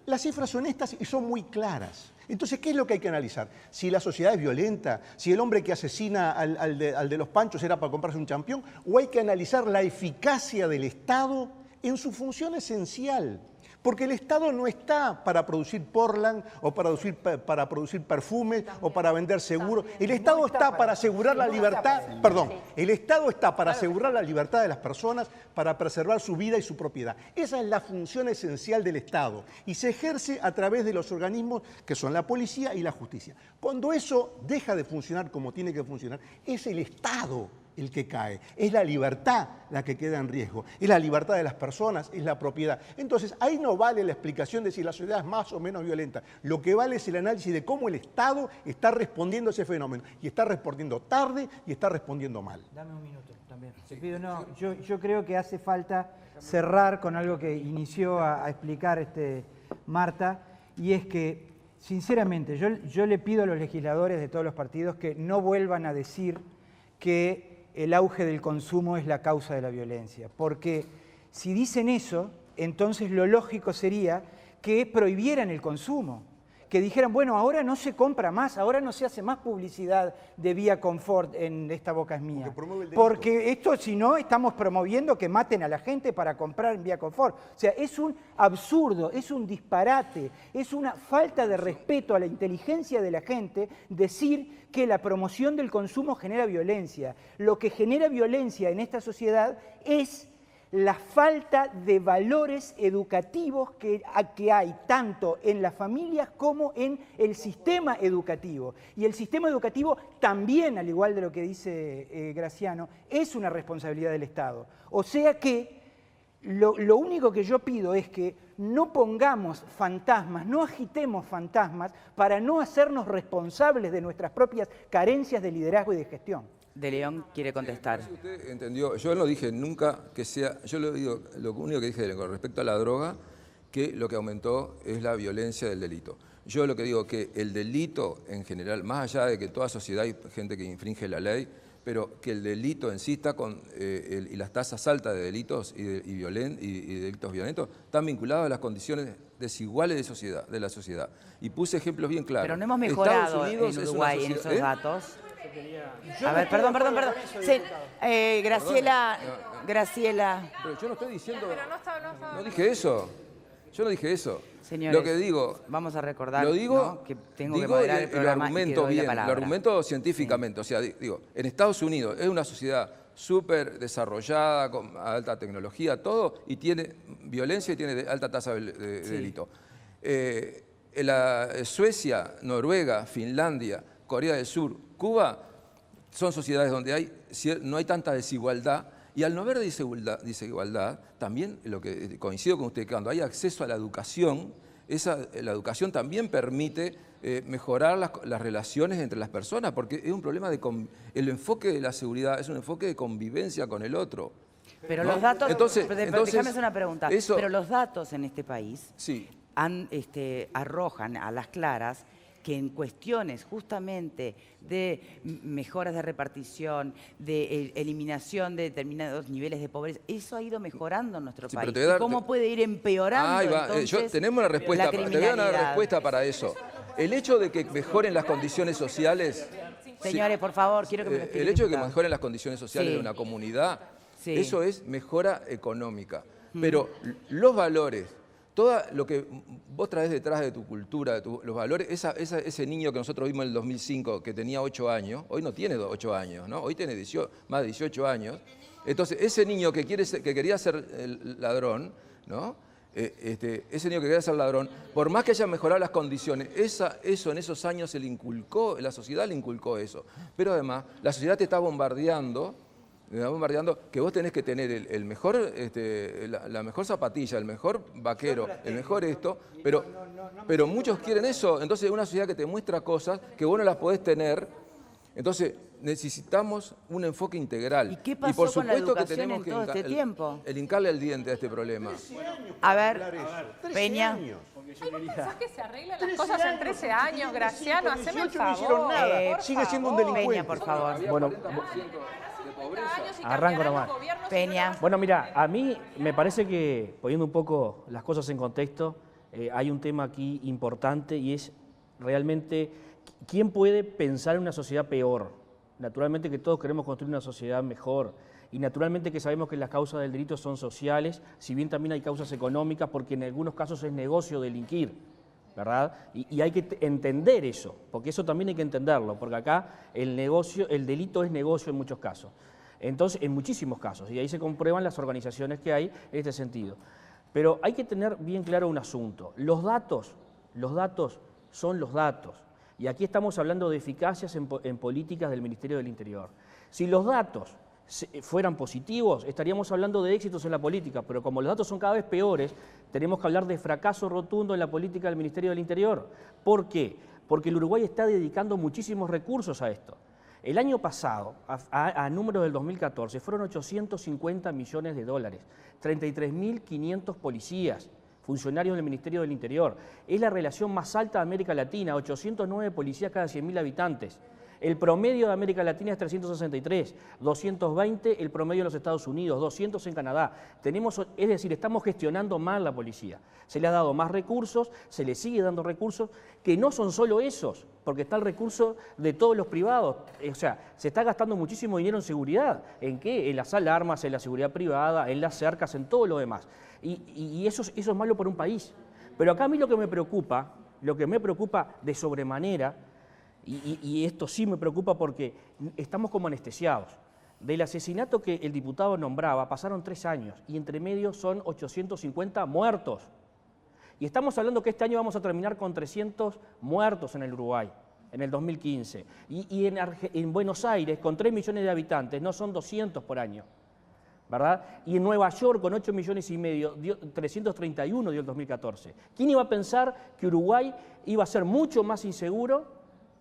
Las cifras son estas y son muy claras. Entonces, ¿qué es lo que hay que analizar? Si la sociedad es violenta, si el hombre que asesina al de los panchos era para comprarse un champión, o hay que analizar la eficacia del Estado en su función esencial. Porque el Estado no está para producir Portland o para producir perfumes o para vender seguros. El Estado está para asegurar la libertad, el Estado está para asegurar la libertad de las personas, para preservar su vida y su propiedad. Esa es la función esencial del Estado y se ejerce a través de los organismos que son la policía y la justicia. Cuando eso deja de funcionar como tiene que funcionar, es el Estado el que cae, es la libertad la que queda en riesgo, es la libertad de las personas, es la propiedad. Entonces, ahí no vale la explicación de si la sociedad es más o menos violenta. Lo que vale es el análisis de cómo el Estado está respondiendo a ese fenómeno. Y está respondiendo tarde y está respondiendo mal. Dame un minuto también. Te pido, no, yo creo que hace falta cerrar con algo que inició a explicar Marta, y es que, sinceramente, yo le pido a los legisladores de todos los partidos que no vuelvan a decir que el auge del consumo es la causa de la violencia, porque si dicen eso, entonces lo lógico sería que prohibieran el consumo, que dijeran, bueno, ahora no se compra más, ahora no se hace más publicidad de Vía Confort en Esta Boca es Mía. Porque esto, si no, estamos promoviendo que maten a la gente para comprar en Vía Confort. O sea, es un absurdo, es un disparate, es una falta de respeto a la inteligencia de la gente decir que la promoción del consumo genera violencia. Lo que genera violencia en esta sociedad es la falta de valores educativos que hay tanto en las familias como en el sistema educativo. Y el sistema educativo también, al igual de lo que dice Graciano, es una responsabilidad del Estado. O sea que lo único que yo pido es que no pongamos fantasmas, no agitemos fantasmas para no hacernos responsables de nuestras propias carencias de liderazgo y de gestión. De León quiere contestar. Si usted entendió, yo no dije nunca que sea, yo lo digo, lo único que dije con respecto a la droga, que lo que aumentó es la violencia del delito. Yo lo que digo que el delito en general, más allá de que toda sociedad hay gente que infringe la ley, pero que el delito en sí está con, y las tasas altas de delitos y delitos violentos están vinculados a las condiciones desiguales de la sociedad. Y puse ejemplos bien claros. Pero no hemos mejorado en Uruguay en esos datos. A ver, perdón. Graciela. Pero yo no estoy diciendo... Pero no No dije eso. Yo no dije eso. Señores, lo que digo... vamos a recordar, lo digo, ¿no?, que tengo que moderar el programa y que doy la palabra. Lo argumento científicamente. Sí. O sea, digo, en Estados Unidos es una sociedad súper desarrollada, con alta tecnología, todo, y tiene violencia y tiene alta tasa de delito. Suecia, Noruega, Finlandia, Corea del Sur, Cuba, son sociedades donde no hay tanta desigualdad, y al no haber desigualdad, también lo que coincido con usted, cuando hay acceso a la educación, la educación también permite mejorar las relaciones entre las personas, porque es un problema el enfoque de la seguridad es un enfoque de convivencia con el otro. Pero ¿no? los datos, entonces, déjame hacer una pregunta, eso, pero los datos en este país sí. Arrojan a las claras que en cuestiones justamente de mejoras de repartición, de eliminación de determinados niveles de pobreza, eso ha ido mejorando en nuestro país. ¿Y cómo puede ir empeorando entonces tenemos una respuesta, la te voy a dar una criminalidad? Respuesta para eso. El hecho de que mejoren las condiciones sociales... Señores, por favor, quiero que me lo expliquen. El hecho de que mejoren las condiciones sociales de una comunidad, eso es mejora económica. Pero los valores... Todo lo que vos traes detrás de tu cultura, los valores, ese niño que nosotros vimos en el 2005 que tenía 8 años, hoy no tiene 8 años, ¿no? Hoy tiene más de 18 años. Entonces, ese niño que quería ser el ladrón, ¿no? Ese niño que quería ser ladrón, por más que haya mejorado las condiciones, eso en esos años se le inculcó, la sociedad le inculcó eso. Pero además, la sociedad te está bombardeando que vos tenés que tener el mejor, la mejor zapatilla, el mejor vaquero, el mejor esto, pero muchos quieren eso. Entonces es una sociedad que te muestra cosas que vos no las podés tener. Entonces necesitamos un enfoque integral. ¿Y qué pasó por con la supuesto que educación tenemos en todo este tiempo? El hincarle el diente a este problema. A ver, Peña. ¿Hay pensás que se arreglan las cosas en 13 años, Graciano? Haceme el favor. Sigue siendo un delincuente. Peña, por favor. Bueno, arranco nomás. Peña. Bueno, mira, a mí me parece que, poniendo un poco las cosas en contexto, hay un tema aquí importante y es realmente quién puede pensar en una sociedad peor. Naturalmente que todos queremos construir una sociedad mejor y naturalmente que sabemos que las causas del delito son sociales, si bien también hay causas económicas, porque en algunos casos es negocio delinquir, ¿verdad? Y hay que entender eso, porque eso también hay que entenderlo, porque acá el delito es negocio en muchos casos. Entonces, en muchísimos casos, y ahí se comprueban las organizaciones que hay en este sentido. Pero hay que tener bien claro un asunto. Los datos son los datos. Y aquí estamos hablando de eficacias en políticas del Ministerio del Interior. Si los datos fueran positivos, estaríamos hablando de éxitos en la política, pero como los datos son cada vez peores, tenemos que hablar de fracaso rotundo en la política del Ministerio del Interior. ¿Por qué? Porque el Uruguay está dedicando muchísimos recursos a esto. El año pasado, a números del 2014, fueron 850 millones de dólares, 33.500 policías, funcionarios del Ministerio del Interior. Es la relación más alta de América Latina, 809 policías cada 100.000 habitantes. El promedio de América Latina es 363, 220 el promedio en los Estados Unidos, 200 en Canadá. Es decir, estamos gestionando mal la policía. Se le ha dado más recursos, se le sigue dando recursos, que no son solo esos, porque está el recurso de todos los privados. O sea, se está gastando muchísimo dinero en seguridad. ¿En qué? En las alarmas, en la seguridad privada, en las cercas, en todo lo demás. Y eso es malo para un país. Pero acá a mí lo que me preocupa de sobremanera, y esto sí me preocupa porque estamos como anestesiados. Del asesinato que el diputado nombraba pasaron 3 años y entre medio son 850 muertos. Y estamos hablando que este año vamos a terminar con 300 muertos en el Uruguay, en el 2015. Y en Buenos Aires, con 3 millones de habitantes, no son 200 por año, ¿verdad? Y en Nueva York, con 8 millones y medio, 331 dio el 2014. ¿Quién iba a pensar que Uruguay iba a ser mucho más inseguro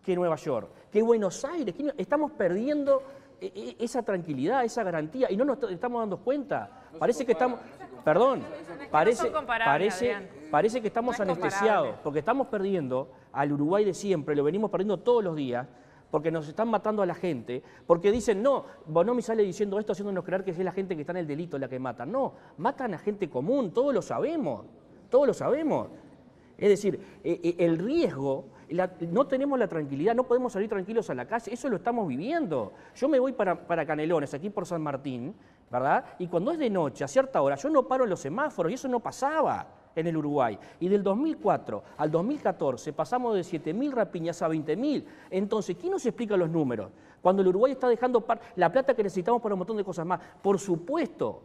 que Nueva York, que Buenos Aires? Estamos perdiendo esa tranquilidad, esa garantía, y no nos estamos dando cuenta. Parece que estamos, perdón, parece que estamos anestesiados, porque estamos perdiendo al Uruguay de siempre, lo venimos perdiendo todos los días, porque nos están matando a la gente, porque dicen, no, Bonomi sale diciendo esto, haciéndonos creer que es la gente que está en el delito la que mata. No, matan a gente común, todos lo sabemos, todos lo sabemos. Es decir, el riesgo, no tenemos la tranquilidad, no podemos salir tranquilos a la calle, eso lo estamos viviendo. Yo me voy para Canelones, aquí por San Martín, ¿verdad? Y cuando es de noche, a cierta hora, yo no paro en los semáforos y eso no pasaba en el Uruguay. Y del 2004 al 2014 pasamos de 7.000 rapiñas a 20.000. Entonces, ¿quién nos explica los números? Cuando el Uruguay está dejando la plata que necesitamos para un montón de cosas más. Por supuesto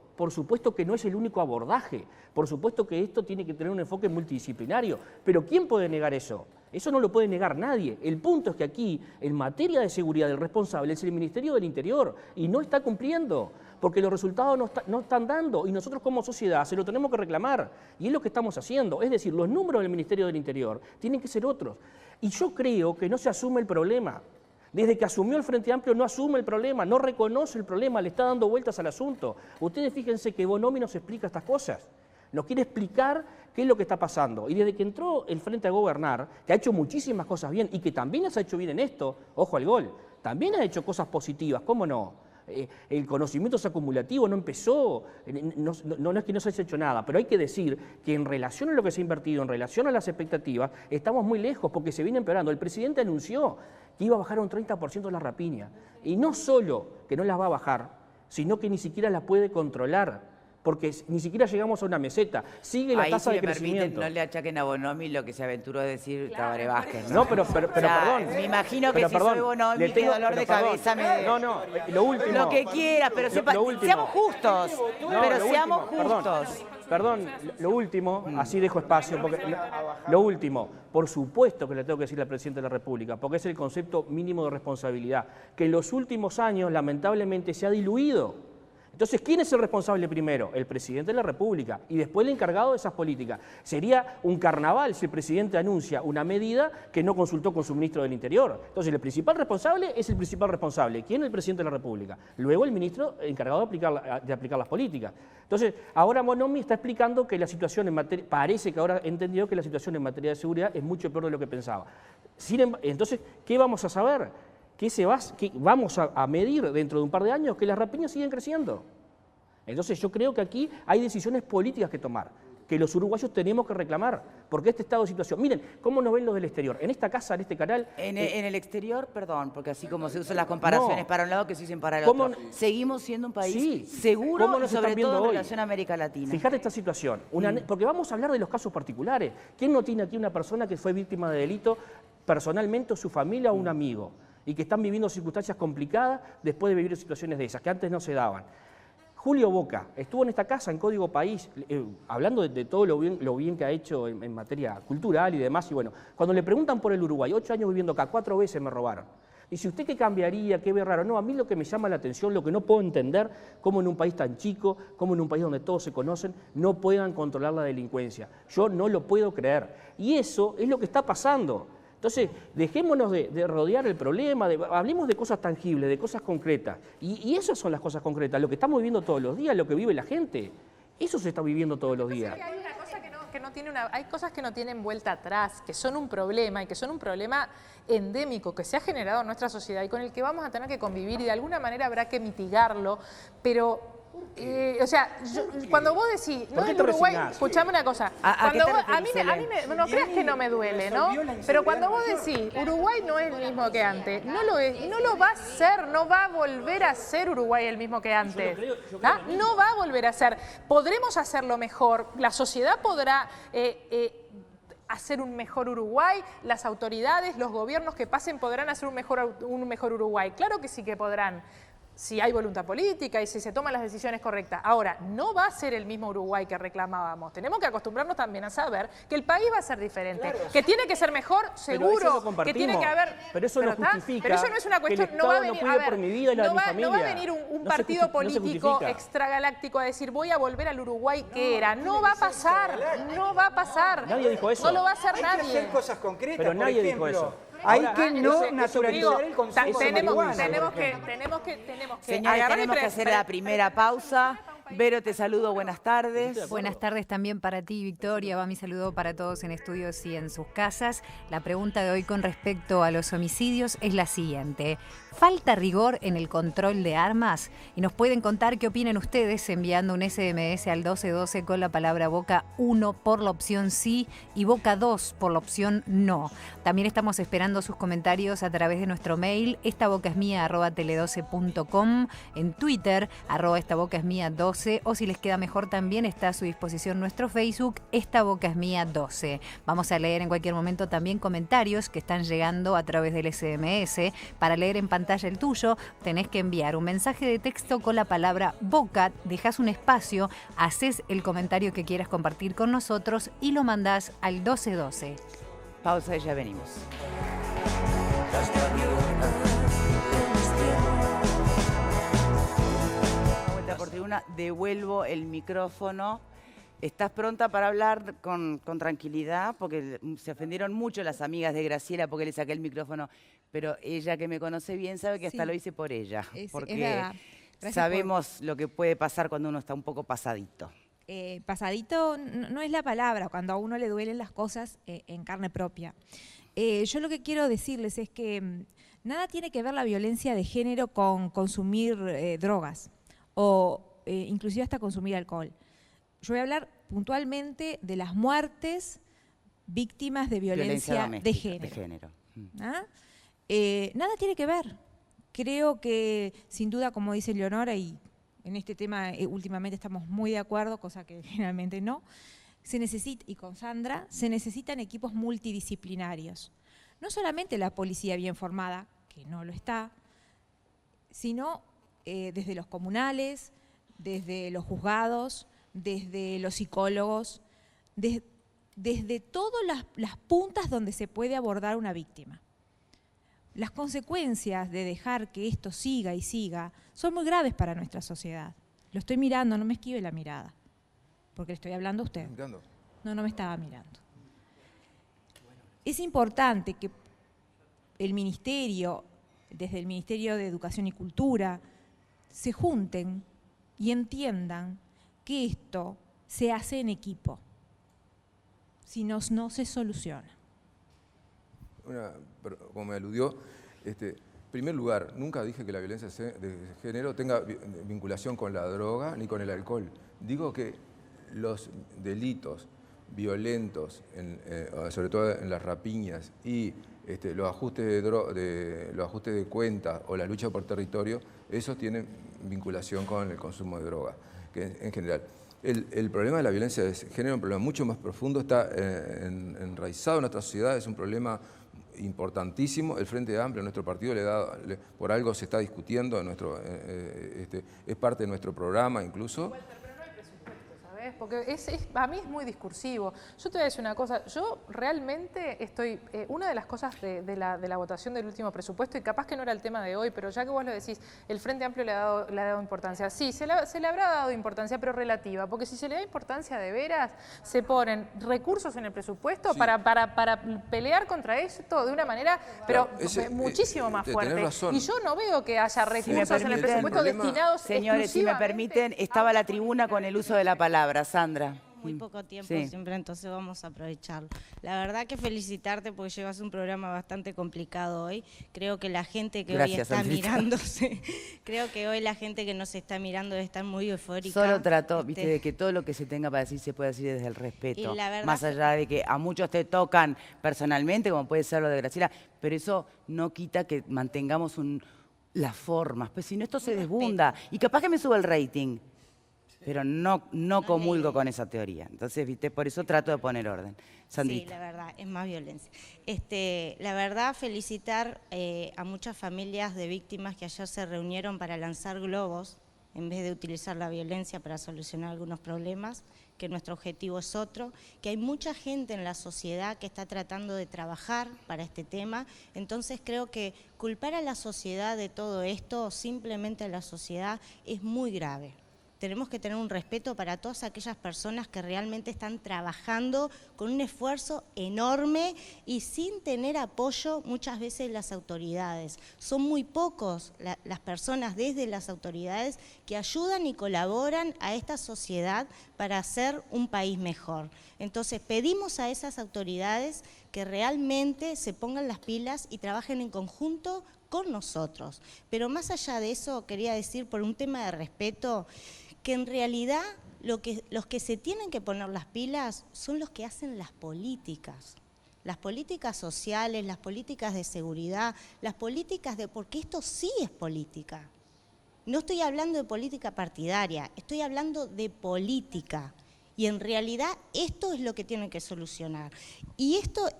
que no es el único abordaje. Por supuesto que esto tiene que tener un enfoque multidisciplinario. Pero ¿quién puede negar eso? Eso no lo puede negar nadie. El punto es que aquí, en materia de seguridad, el responsable es el Ministerio del Interior y no está cumpliendo, porque los resultados no están dando y nosotros como sociedad se lo tenemos que reclamar y es lo que estamos haciendo. Es decir, los números del Ministerio del Interior tienen que ser otros. Y yo creo que no se asume el problema. Desde que asumió el Frente Amplio no asume el problema, no reconoce el problema, le está dando vueltas al asunto. Ustedes fíjense que Bonomi nos explica estas cosas. Nos quiere explicar qué es lo que está pasando. Y desde que entró el Frente a gobernar, que ha hecho muchísimas cosas bien y que también las ha hecho bien en esto, ojo al gol, también ha hecho cosas positivas, ¿cómo no? El conocimiento es acumulativo, no empezó, no es que no se haya hecho nada, pero hay que decir que en relación a lo que se ha invertido, en relación a las expectativas, estamos muy lejos porque se viene empeorando. El presidente anunció que iba a bajar un 30% la rapiña, y no solo que no las va a bajar, sino que ni siquiera la puede controlar, porque ni siquiera llegamos a una meseta, sigue la tasa de crecimiento. No le achaquen a Bonomi lo que se aventuró a decir Tabaré Vázquez. No, pero perdón. Me imagino que si soy Bonomi, qué dolor de cabeza me... No, lo último. Lo que quiera, pero seamos justos. Pero seamos justos. Perdón, lo último, así dejo espacio, porque lo último, por supuesto que le tengo que decir al presidente de la República, porque es el concepto mínimo de responsabilidad, que en los últimos años lamentablemente se ha diluido. Entonces, ¿quién es el responsable primero? El presidente de la República y después el encargado de esas políticas. Sería un carnaval si el presidente anuncia una medida que no consultó con su ministro del Interior. Entonces, el principal responsable es el principal responsable. ¿Quién es el presidente de la República? Luego el ministro encargado de aplicar las políticas. Entonces, ahora Bonomi está explicando que la situación en materia, parece que ahora entendió que la situación en materia de seguridad es mucho peor de lo que pensaba. Entonces, ¿qué vamos a saber? ¿Qué vamos a medir dentro de un par de años? Que las rapiñas siguen creciendo. Entonces yo creo que aquí hay decisiones políticas que tomar, que los uruguayos tenemos que reclamar, porque este estado de situación... Miren, ¿cómo nos ven los del exterior? En esta casa, en este canal... En el exterior, perdón, porque así como se usan las comparaciones para un lado que se dicen para el otro, seguimos siendo un país seguro, y sobre todo en relación a América Latina. Fíjate esta situación, porque vamos a hablar de los casos particulares. ¿Quién no tiene aquí una persona que fue víctima de delito personalmente o su familia o un amigo? Y que están viviendo circunstancias complicadas después de vivir situaciones de esas, que antes no se daban. Julio Boca estuvo en esta casa, en Código País, hablando de todo lo bien que ha hecho en materia cultural y demás, y bueno, cuando le preguntan por el Uruguay, 8 años viviendo acá, 4 veces me robaron. Dice, ¿usted qué cambiaría? ¿Qué ve raro? No, a mí lo que me llama la atención, lo que no puedo entender, cómo en un país tan chico, cómo en un país donde todos se conocen, no puedan controlar la delincuencia. Yo no lo puedo creer. Y eso es lo que está pasando. Entonces, dejémonos de rodear el problema, hablemos de cosas tangibles, de cosas concretas. Y esas son las cosas concretas, lo que estamos viviendo todos los días, lo que vive la gente. Eso se está viviendo todos los días. Hay una cosa que no que no tiene hay cosas que no tienen vuelta atrás, que son un problema y que son un problema endémico que se ha generado en nuestra sociedad y con el que vamos a tener que convivir y de alguna manera habrá que mitigarlo, pero... o sea, cuando vos decís, no en Uruguay, escuchame una cosa, cuando vos, a mí no creas que no me duele, ¿no? Pero cuando vos decís, Uruguay no es el mismo que antes, no lo es, y no lo va a ser, no va a volver a ser Uruguay el mismo que antes, no va a volver a ser. Podremos hacerlo mejor, la sociedad podrá... hacer un mejor Uruguay, las autoridades, los gobiernos que pasen podrán hacer un mejor Uruguay. Claro que sí que podrán, si hay voluntad política y si se toman las decisiones correctas. Ahora, no va a ser el mismo Uruguay que reclamábamos. Tenemos que acostumbrarnos también a saber que el país va a ser diferente, claro, que tiene que ser mejor, seguro, que tiene que haber... Pero eso no justifica. Pero eso no es una cuestión, no va a venir, no va a venir un partido político extragaláctico a decir voy a volver al Uruguay que era. No va a pasar, no va a pasar. Nadie dijo eso. No lo va a hacer nadie. Hay que hacer cosas concretas, pero nadie dijo eso. Hay que no naturalizar el consumo de marihuana. Tenemos que Señores, tenemos que hacer la primera pausa. Vero, te saludo, buenas tardes. Buenas tardes también para ti, Victoria. Va mi saludo para todos en estudios y en sus casas. La pregunta de hoy con respecto a los homicidios es la siguiente. ¿Falta rigor en el control de armas? Y nos pueden contar qué opinan ustedes enviando un SMS al 1212 con la palabra Boca 1 por la opción sí y Boca 2 por la opción no. También estamos esperando sus comentarios a través de nuestro mail estabocasmia@tele12.com, en Twitter @estabocasmia12, o si les queda mejor también está a su disposición nuestro Facebook Esta Boca es Mía 12. Vamos a leer en cualquier momento también comentarios que están llegando a través del SMS. Para leer en pantalla el tuyo, tenés que enviar un mensaje de texto con la palabra Boca, dejás un espacio, haces el comentario que quieras compartir con nosotros y lo mandás al 1212. Pausa y ya venimos. Vuelta por tribuna, devuelvo el micrófono. ¿Estás pronta para hablar con tranquilidad? Porque se ofendieron mucho las amigas de Graciela porque le saqué el micrófono. Pero ella, que me conoce bien, sabe que hasta lo hice por ella. Porque sabemos lo que puede pasar cuando uno está un poco pasadito. Pasadito no es la palabra, cuando a uno le duelen las cosas en carne propia. Yo lo que quiero decirles es que nada tiene que ver la violencia de género con consumir drogas o inclusive hasta consumir alcohol. Yo voy a hablar puntualmente de las muertes víctimas de violencia de género. ¿Ah? Nada tiene que ver. Creo que sin duda, como dice Leonora, y en este tema últimamente estamos muy de acuerdo, cosa que generalmente no, se necesita, y con Sandra, se necesitan equipos multidisciplinarios. No solamente la policía bien formada, que no lo está, sino desde los comunales, desde los juzgados, desde los psicólogos, desde todas las puntas donde se puede abordar una víctima. Las consecuencias de dejar que esto siga y siga son muy graves para nuestra sociedad. Lo estoy mirando, no me esquive la mirada, porque le estoy hablando a usted. No me estaba mirando. Es importante que el Ministerio, desde el Ministerio de Educación y Cultura, se junten y entiendan que esto se hace en equipo. Si no, no se soluciona. Como me aludió, en primer lugar, nunca dije que la violencia de género tenga vinculación con la droga ni con el alcohol. Digo que los delitos violentos, sobre todo en las rapiñas y los ajustes de cuentas o la lucha por territorio, esos tienen vinculación con el consumo de droga, que en general. El problema de la violencia de género es un problema mucho más profundo, está enraizado en nuestra sociedad, es un problema importantísimo. El Frente Amplio, nuestro partido, por algo se está discutiendo, es parte de nuestro programa incluso. Porque a mí es muy discursivo. Yo te voy a decir una cosa, yo realmente estoy, una de las cosas de la votación del último presupuesto, y capaz que no era el tema de hoy, pero ya que vos lo decís, el Frente Amplio le ha dado importancia. Sí, se le habrá dado importancia, pero relativa, porque si se le da importancia de veras, se ponen recursos en el presupuesto para pelear contra esto de una manera, pero muchísimo más fuerte. Y yo no veo que haya recursos en el presupuesto destinados Señores, si me permiten, estaba la tribuna con el uso de la palabra. Sandra. muy poco tiempo Sí. siempre, entonces vamos a aprovecharlo. La verdad que felicitarte porque llevas un programa bastante complicado hoy. Creo que la gente que Gracias, hoy está Sandrita. mirándose, creo que hoy la gente que nos está mirando debe estar muy eufórica. Solo trato, viste, de que todo lo que se tenga para decir se pueda decir desde el respeto. Y la verdad Más allá de que a muchos te tocan personalmente, como puede ser lo de Graciela, pero eso no quita que mantengamos las formas. Pues si no, esto se desbunda. Y capaz que me sube el rating. Pero no comulgo con esa teoría. Entonces, viste, por eso trato de poner orden. Sandrita. Sí, la verdad, es más violencia. La verdad, felicitar a muchas familias de víctimas que ayer se reunieron para lanzar globos en vez de utilizar la violencia para solucionar algunos problemas, que nuestro objetivo es otro, que hay mucha gente en la sociedad que está tratando de trabajar para este tema. Entonces creo que culpar a la sociedad de todo esto, simplemente a la sociedad, es muy grave. Tenemos que tener un respeto para todas aquellas personas que realmente están trabajando con un esfuerzo enorme y sin tener apoyo muchas veces de las autoridades. Son muy pocos las personas desde las autoridades que ayudan y colaboran a esta sociedad para hacer un país mejor. Entonces pedimos a esas autoridades que realmente se pongan las pilas y trabajen en conjunto con nosotros. Pero más allá de eso, quería decir, por un tema de respeto, que en realidad los que se tienen que poner las pilas son los que hacen las políticas sociales, las políticas de seguridad, las políticas porque esto sí es política. No estoy hablando de política partidaria, estoy hablando de política. Y en realidad esto es lo que tienen que solucionar. Y esto,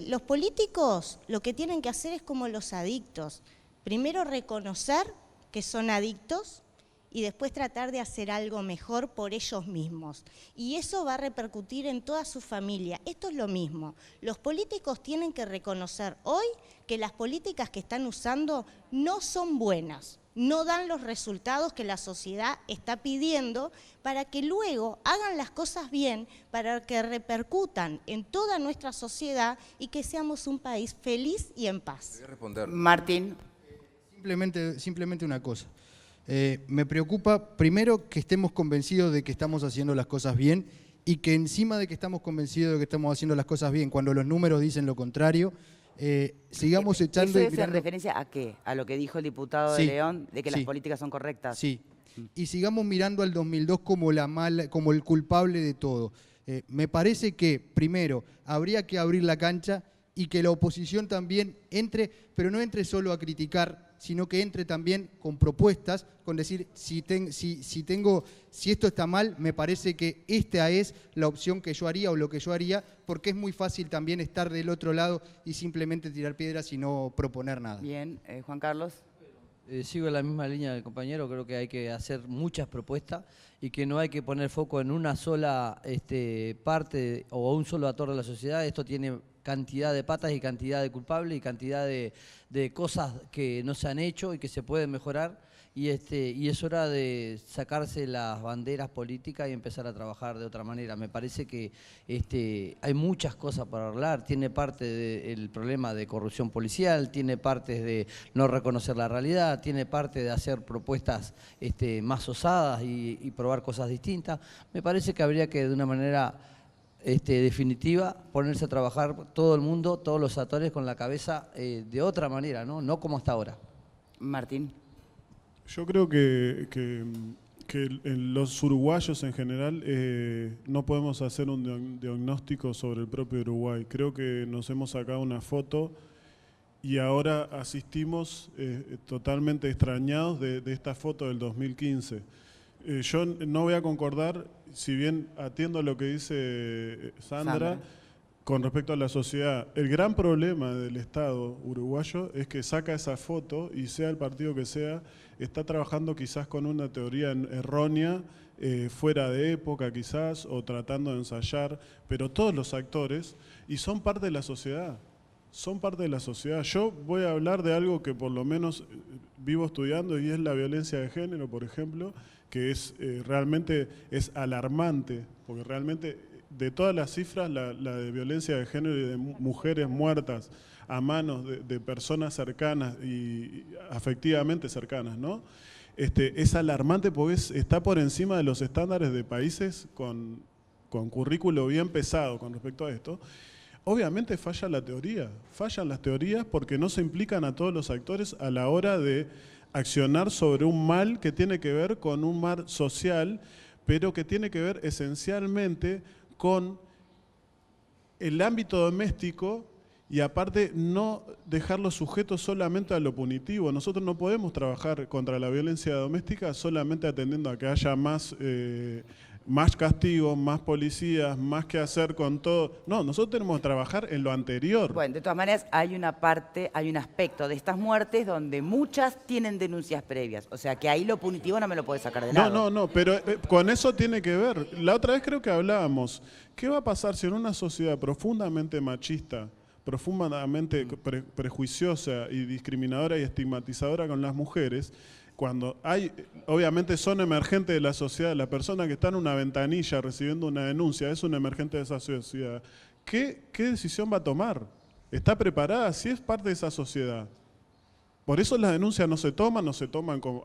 los políticos lo que tienen que hacer es como los adictos. Primero reconocer que son adictos, y después tratar de hacer algo mejor por ellos mismos. Y eso va a repercutir en toda su familia. Esto es lo mismo. Los políticos tienen que reconocer hoy que las políticas que están usando no son buenas, no dan los resultados que la sociedad está pidiendo para que luego hagan las cosas bien, para que repercutan en toda nuestra sociedad y que seamos un país feliz y en paz. Voy a responder. Martín. Simplemente una cosa. Me preocupa, primero, que estemos convencidos de que estamos haciendo las cosas bien y que encima de que estamos convencidos de que estamos haciendo las cosas bien, cuando los números dicen lo contrario, sigamos echando... ¿Eso es en referencia a qué? ¿A lo que dijo el diputado de León, de que las políticas son correctas? Sí, y sigamos mirando al 2002 como como el culpable de todo. Me parece que, primero, habría que abrir la cancha y que la oposición también entre, pero no entre solo a criticar, sino que entre también con propuestas, con decir, si esto está mal, me parece que esta es la opción que yo haría o lo que yo haría, porque es muy fácil también estar del otro lado y simplemente tirar piedras y no proponer nada. Bien, Juan Carlos. Sigo en la misma línea del compañero, creo que hay que hacer muchas propuestas y que no hay que poner foco en una sola parte o un solo actor de la sociedad. Esto tiene cantidad de patas y cantidad de culpables y cantidad de cosas que no se han hecho y que se pueden mejorar, y es hora de sacarse las banderas políticas y empezar a trabajar de otra manera. Me parece que hay muchas cosas para hablar, tiene parte del problema de corrupción policial, tiene partes de no reconocer la realidad, tiene parte de hacer propuestas más osadas y probar cosas distintas. Me parece que habría que de una manera definitiva ponerse a trabajar todo el mundo, todos los actores con la cabeza de otra manera, no como hasta ahora. Martín. Yo creo que los uruguayos en general no podemos hacer un diagnóstico sobre el propio Uruguay. Creo que nos hemos sacado una foto y ahora asistimos totalmente extrañados de esta foto del 2015. Yo no voy a concordar, si bien atiendo lo que dice Sandra, con respecto a la sociedad. El gran problema del Estado uruguayo es que saca esa foto y sea el partido que sea, está trabajando quizás con una teoría errónea, fuera de época quizás, o tratando de ensayar, pero todos los actores, y son parte de la sociedad. Son parte de la sociedad. Yo voy a hablar de algo que por lo menos vivo estudiando y es la violencia de género, por ejemplo, que es realmente es alarmante, porque realmente de todas las cifras, la de violencia de género y de mujeres muertas a manos de personas cercanas y afectivamente cercanas, ¿no? Es alarmante porque está por encima de los estándares de países con con currículo bien pesado con respecto a esto, obviamente fallan las teorías porque no se implican a todos los actores a la hora de accionar sobre un mal que tiene que ver con un mal social, pero que tiene que ver esencialmente con el ámbito doméstico y aparte no dejarlo sujeto solamente a lo punitivo. Nosotros no podemos trabajar contra la violencia doméstica solamente atendiendo a que haya más castigos, más policías, más que hacer con todo. No, nosotros tenemos que trabajar en lo anterior. Bueno, de todas maneras hay una parte, hay un aspecto de estas muertes donde muchas tienen denuncias previas. O sea que ahí lo punitivo no me lo puede sacar de lado. No, pero con eso tiene que ver. La otra vez creo que hablábamos, ¿qué va a pasar si en una sociedad profundamente machista, profundamente prejuiciosa y discriminadora y estigmatizadora con las mujeres, cuando hay, obviamente son emergentes de la sociedad, la persona que está en una ventanilla recibiendo una denuncia es un emergente de esa sociedad, ¿qué decisión va a tomar? ¿Está preparada? Si es parte de esa sociedad. Por eso las denuncias no se toman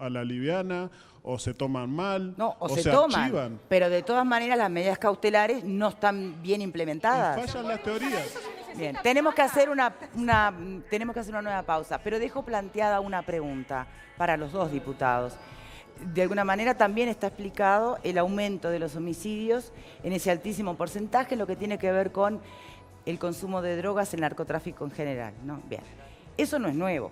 a la liviana, o se toman mal, o se toman, archivan. pero de todas maneras las medidas cautelares no están bien implementadas. Y fallan las teorías. Bien, tenemos que hacer una nueva pausa, pero dejo planteada una pregunta para los dos diputados. De alguna manera también está explicado el aumento de los homicidios en ese altísimo porcentaje, lo que tiene que ver con el consumo de drogas, el narcotráfico en general, ¿no? Bien, eso no es nuevo.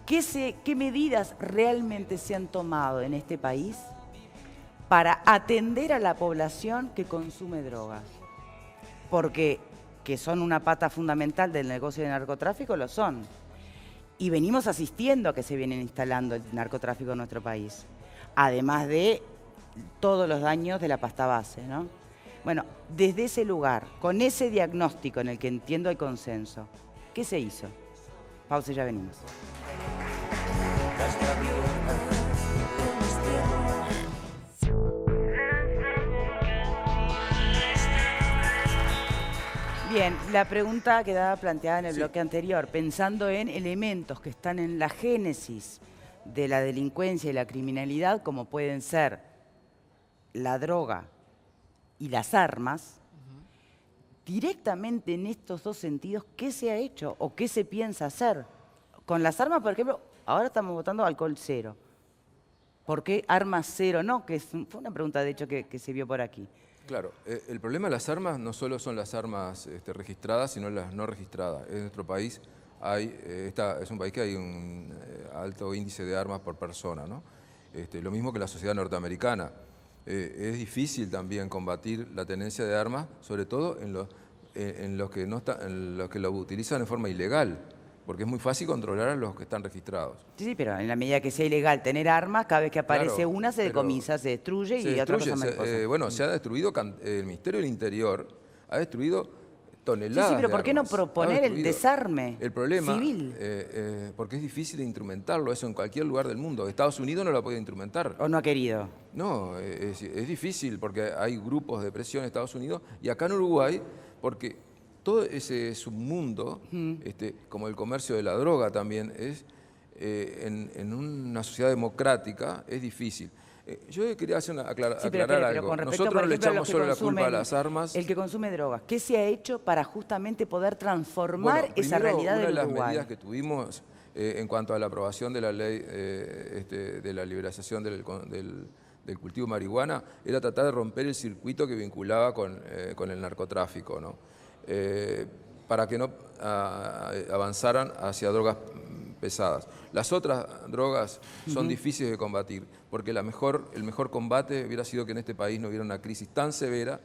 ¿Qué medidas realmente se han tomado en este país para atender a la población que consume drogas? Porque que son una pata fundamental del negocio de narcotráfico, lo son. Y venimos asistiendo a que se vienen instalando el narcotráfico en nuestro país. Además de todos los daños de la pasta base, ¿no? Bueno, desde ese lugar, con ese diagnóstico en el que entiendo hay consenso, ¿qué se hizo? Pausa y ya venimos. Bien, la pregunta quedaba planteada en el bloque anterior, pensando en elementos que están en la génesis de la delincuencia y la criminalidad, como pueden ser la droga y las armas, directamente en estos dos sentidos, ¿qué se ha hecho o qué se piensa hacer? Con las armas, por ejemplo, ahora estamos votando alcohol cero. ¿Por qué armas cero no? Fue una pregunta, de hecho, que se vio por aquí. Claro, el problema de las armas no solo son las armas registradas, sino las no registradas. En nuestro país es un país que hay un alto índice de armas por persona, ¿no? Lo mismo que la sociedad norteamericana. Es difícil también combatir la tenencia de armas, sobre todo en los que lo utilizan de forma ilegal, porque es muy fácil controlar a los que están registrados. Sí, pero en la medida que sea ilegal tener armas, cada vez que aparece una se decomisa, se destruye y otra cosa más. Bueno, se ha destruido, el Ministerio del Interior ha destruido toneladas. Sí, pero ¿por qué no proponer el desarme el problema, civil? Porque es difícil de instrumentarlo, eso en cualquier lugar del mundo. Estados Unidos no lo ha podido instrumentar. ¿O no ha querido? No, es difícil porque hay grupos de presión en Estados Unidos y acá en Uruguay, porque todo ese submundo, como el comercio de la droga también, en una sociedad democrática es difícil. Yo quería aclarar algo. Nosotros no le echamos solo la culpa a las armas. El que consume drogas, ¿qué se ha hecho para justamente poder transformar esa realidad del Uruguay? Una de las medidas que tuvimos en cuanto a la aprobación de la ley de la liberalización del cultivo de marihuana era tratar de romper el circuito que vinculaba con el narcotráfico, ¿no? Para que no avanzaran hacia drogas pesadas. Las otras drogas son difíciles de combatir, porque el mejor combate hubiera sido que en este país no hubiera una crisis tan severa.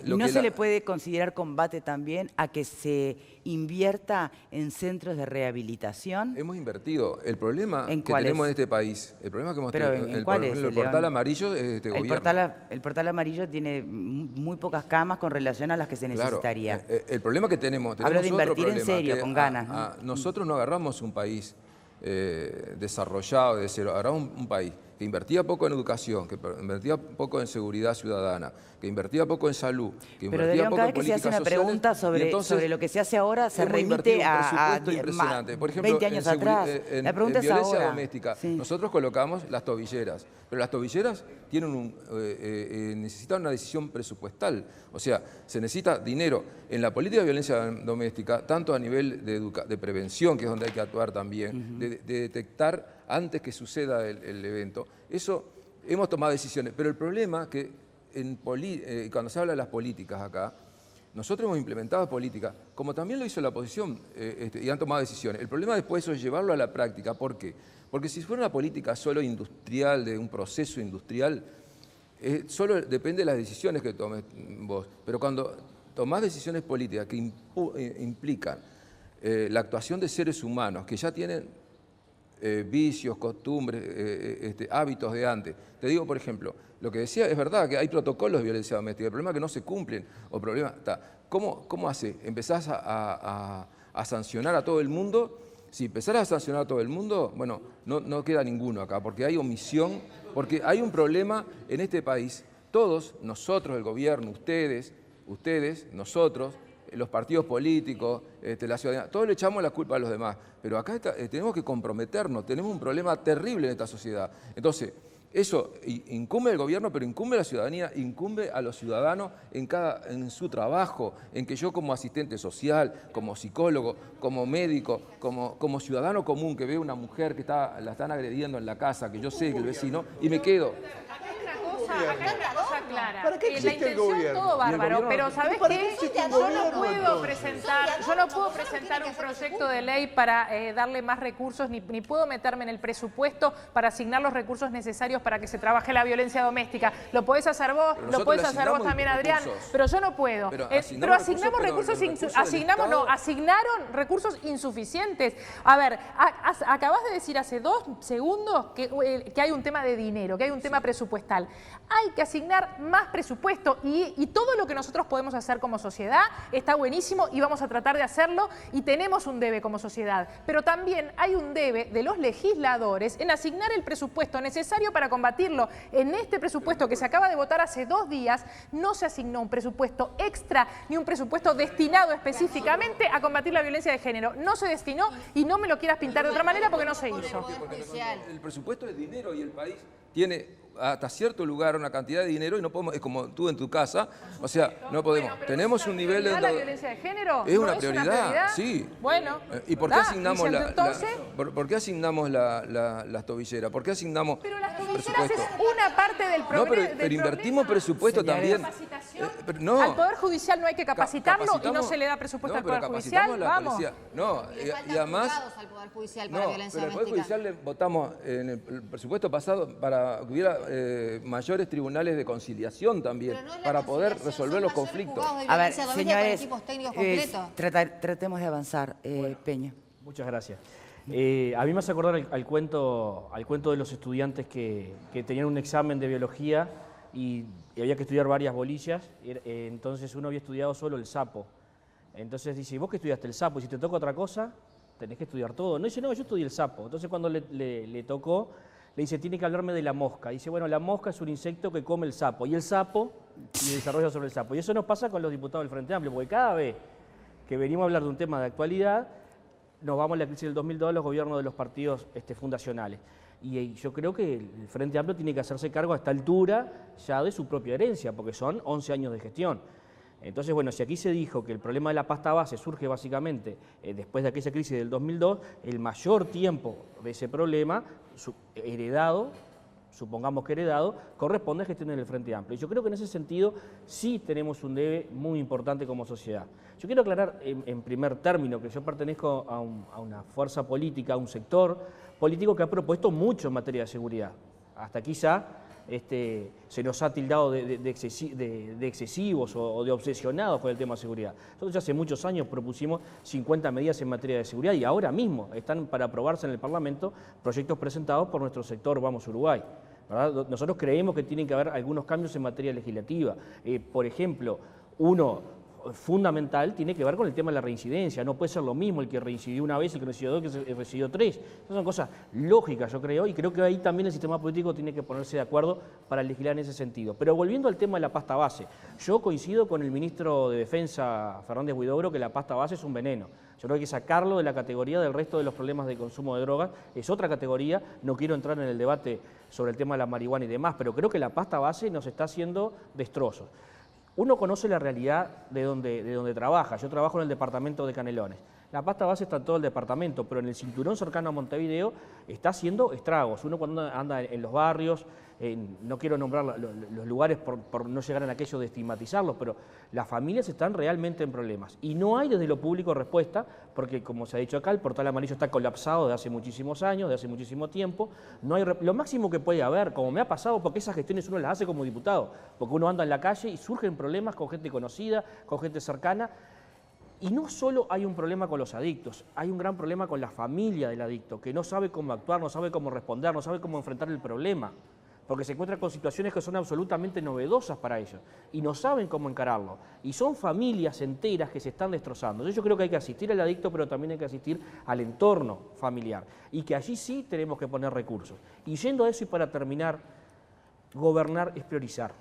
¿No se le puede considerar combate también a que se invierta en centros de rehabilitación? Hemos invertido. El problema que tenemos en este país, el problema que hemos tenido, el portal amarillo es de este gobierno. El portal amarillo tiene muy pocas camas con relación a las que se necesitaría. El problema que tenemos hablo de invertir en serio, con ganas. Nosotros no agarramos un país desarrollado de cero, agarramos un país que invertía poco en educación, que invertía poco en seguridad ciudadana, que invertía poco en salud, que Pero invertía León, poco cada en vez que se hace políticas una sociales, pregunta y entonces sobre lo que se hace ahora, se hemos invertido remite un a presupuesto impresionante. Por ejemplo, 20 años en atrás. La pregunta en es violencia ahora. doméstica, Sí. nosotros colocamos las tobilleras, pero las tobilleras tienen necesitan una decisión presupuestal, o sea, se necesita dinero. En la política de violencia doméstica, tanto a nivel de prevención, que es donde hay que actuar también, de detectar antes que suceda el evento, eso hemos tomado decisiones, pero el problema que cuando se habla de las políticas acá, nosotros hemos implementado políticas, como también lo hizo la oposición, y han tomado decisiones. El problema después de eso es llevarlo a la práctica. ¿Por qué? Porque si fuera una política solo industrial, de un proceso industrial, solo depende de las decisiones que tomes vos. Pero cuando tomás decisiones políticas que implican la actuación de seres humanos que ya tienen vicios, costumbres, hábitos de antes. Te digo, por ejemplo, lo que decía es verdad, que hay protocolos de violencia doméstica, el problema es que no se cumplen, o el problema está, ¿cómo hace? ¿Empezás a sancionar a todo el mundo? Si empezaras a sancionar a todo el mundo, bueno, no queda ninguno acá, porque hay omisión, porque hay un problema en este país, todos, nosotros, el gobierno, ustedes, nosotros, los partidos políticos, la ciudadanía, todos le echamos la culpa a los demás, pero acá tenemos que comprometernos, tenemos un problema terrible en esta sociedad. Entonces, eso incumbe al gobierno, pero incumbe a la ciudadanía, incumbe a los ciudadanos en su trabajo, en que yo como asistente social, como psicólogo, como médico, como ciudadano común que ve una mujer que la están agrediendo en la casa, que yo sé que el vecino, y me quedo. Acá hay una cosa clara. ¿Para qué La existe el intención gobierno? todo bárbaro, pero ¿sabés ¿Para qué qué? existe el Yo no gobierno, puedo entonces? presentar un proyecto de ley para darle más recursos, ni puedo meterme en el presupuesto para asignar los recursos necesarios para que se trabaje la violencia doméstica. Lo podés hacer vos, lo podés hacer vos también, Adrián, pero yo no puedo. Pero asignamos recursos, asignaron recursos insuficientes. A ver, acabás de decir hace 2 segundos que hay un tema de dinero, que hay un tema presupuestal. Hay que asignar más presupuesto y todo lo que nosotros podemos hacer como sociedad está buenísimo y vamos a tratar de hacerlo y tenemos un debe como sociedad. Pero también hay un debe de los legisladores en asignar el presupuesto necesario para combatirlo. En este presupuesto que se acaba de votar hace 2 días no se asignó un presupuesto extra ni un presupuesto destinado específicamente a combatir la violencia de género. No se destinó y no me lo quieras pintar de otra manera porque no se hizo. El presupuesto es dinero y el país tiene hasta cierto lugar una cantidad de dinero y no podemos, es como tú en tu casa, o sea, no podemos. Tenemos un nivel de... ¿La violencia de género? Es una prioridad, sí. Bueno. ¿Y por qué asignamos ¿por qué asignamos las tobilleras? ¿Por qué asignamos pero las tobilleras es una parte del problema. No, pero invertimos presupuesto también. No. Al Poder Judicial no hay que capacitarlo y no se le da presupuesto al Poder Judicial. Vamos. No, y además... al Poder Judicial para violencia pero al Poder Judicial le votamos en el presupuesto pasado para que hubiera mayores tribunales de conciliación también, para poder resolver los conflictos. A ver, señores, tratemos de avanzar. Peña. Muchas gracias. A mí me hace acordar al cuento de los estudiantes que tenían un examen de biología y había que estudiar varias bolillas, entonces uno había estudiado solo el sapo. Entonces dice, ¿y vos que estudiaste el sapo? Y si te toca otra cosa, tenés que estudiar todo. No, dice, no, yo estudié el sapo. Entonces cuando le tocó, le dice, tiene que hablarme de la mosca. Dice, bueno, la mosca es un insecto que come el sapo. Y el sapo, y desarrolla sobre el sapo. Y eso nos pasa con los diputados del Frente Amplio, porque cada vez que venimos a hablar de un tema de actualidad, nos vamos a la crisis del 2002 a los gobiernos de los partidos fundacionales. Y yo creo que el Frente Amplio tiene que hacerse cargo a esta altura ya de su propia herencia, porque son 11 años de gestión. Entonces, bueno, si aquí se dijo que el problema de la pasta base surge básicamente después de aquella crisis del 2002, el mayor tiempo de ese problema heredado, supongamos que heredado, corresponde a gestión del Frente Amplio. Y yo creo que en ese sentido sí tenemos un debe muy importante como sociedad. Yo quiero aclarar en primer término que yo pertenezco a una fuerza política, a un sector político que ha propuesto mucho en materia de seguridad. Hasta quizá se nos ha tildado de excesivos o de obsesionados con el tema de seguridad. Nosotros ya hace muchos años propusimos 50 medidas en materia de seguridad y ahora mismo están para aprobarse en el Parlamento proyectos presentados por nuestro sector Vamos Uruguay, ¿verdad? Nosotros creemos que tienen que haber algunos cambios en materia legislativa. Por ejemplo, uno fundamental tiene que ver con el tema de la reincidencia. No puede ser lo mismo el que reincidió una vez, el que reincidió dos, el que reincidió tres. Esas son cosas lógicas, yo creo, y creo que ahí también el sistema político tiene que ponerse de acuerdo para legislar en ese sentido. Pero volviendo al tema de la pasta base, yo coincido con el ministro de Defensa, Fernández Huidobro, que la pasta base es un veneno. Yo creo que hay que sacarlo de la categoría del resto de los problemas de consumo de drogas. Es otra categoría, no quiero entrar en el debate sobre el tema de la marihuana y demás, pero creo que la pasta base nos está haciendo destrozos. Uno conoce la realidad de donde trabaja. Yo trabajo en el departamento de Canelones. La pasta base está en todo el departamento, pero en el cinturón cercano a Montevideo está haciendo estragos. Uno cuando anda en los barrios, no quiero nombrar los lugares por no llegar en aquello de estigmatizarlos, pero las familias están realmente en problemas. Y no hay desde lo público respuesta, porque como se ha dicho acá, el portal amarillo está colapsado de hace muchísimos años, de hace muchísimo tiempo. No hay lo máximo que puede haber, como me ha pasado, porque esas gestiones uno las hace como diputado, porque uno anda en la calle y surgen problemas con gente conocida, con gente cercana. Y no solo hay un problema con los adictos, hay un gran problema con la familia del adicto, que no sabe cómo actuar, no sabe cómo responder, no sabe cómo enfrentar el problema, porque se encuentra con situaciones que son absolutamente novedosas para ellos y no saben cómo encararlo. Y son familias enteras que se están destrozando. Entonces yo creo que hay que asistir al adicto, pero también hay que asistir al entorno familiar y que allí sí tenemos que poner recursos. Y yendo a eso y para terminar, gobernar es priorizar.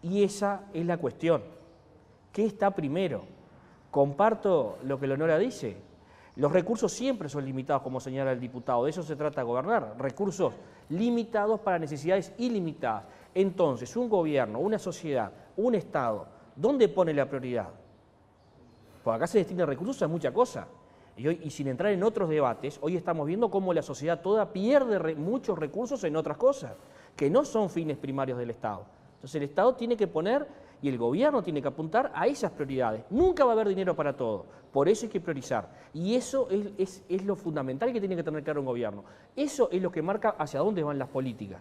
Y esa es la cuestión. ¿Qué está primero? Comparto lo que Leonora dice. Los recursos siempre son limitados, como señala el diputado. De eso se trata de gobernar. Recursos limitados para necesidades ilimitadas. Entonces, un gobierno, una sociedad, un Estado, ¿dónde pone la prioridad? Porque acá se destina recursos a mucha cosa. Y sin entrar en otros debates, hoy estamos viendo cómo la sociedad toda pierde muchos recursos en otras cosas, que no son fines primarios del Estado. Entonces, el Estado tiene que poner y el gobierno tiene que apuntar a esas prioridades. Nunca va a haber dinero para todo, por eso hay que priorizar. Y eso es lo fundamental que tiene que tener claro un gobierno. Eso es lo que marca hacia dónde van las políticas.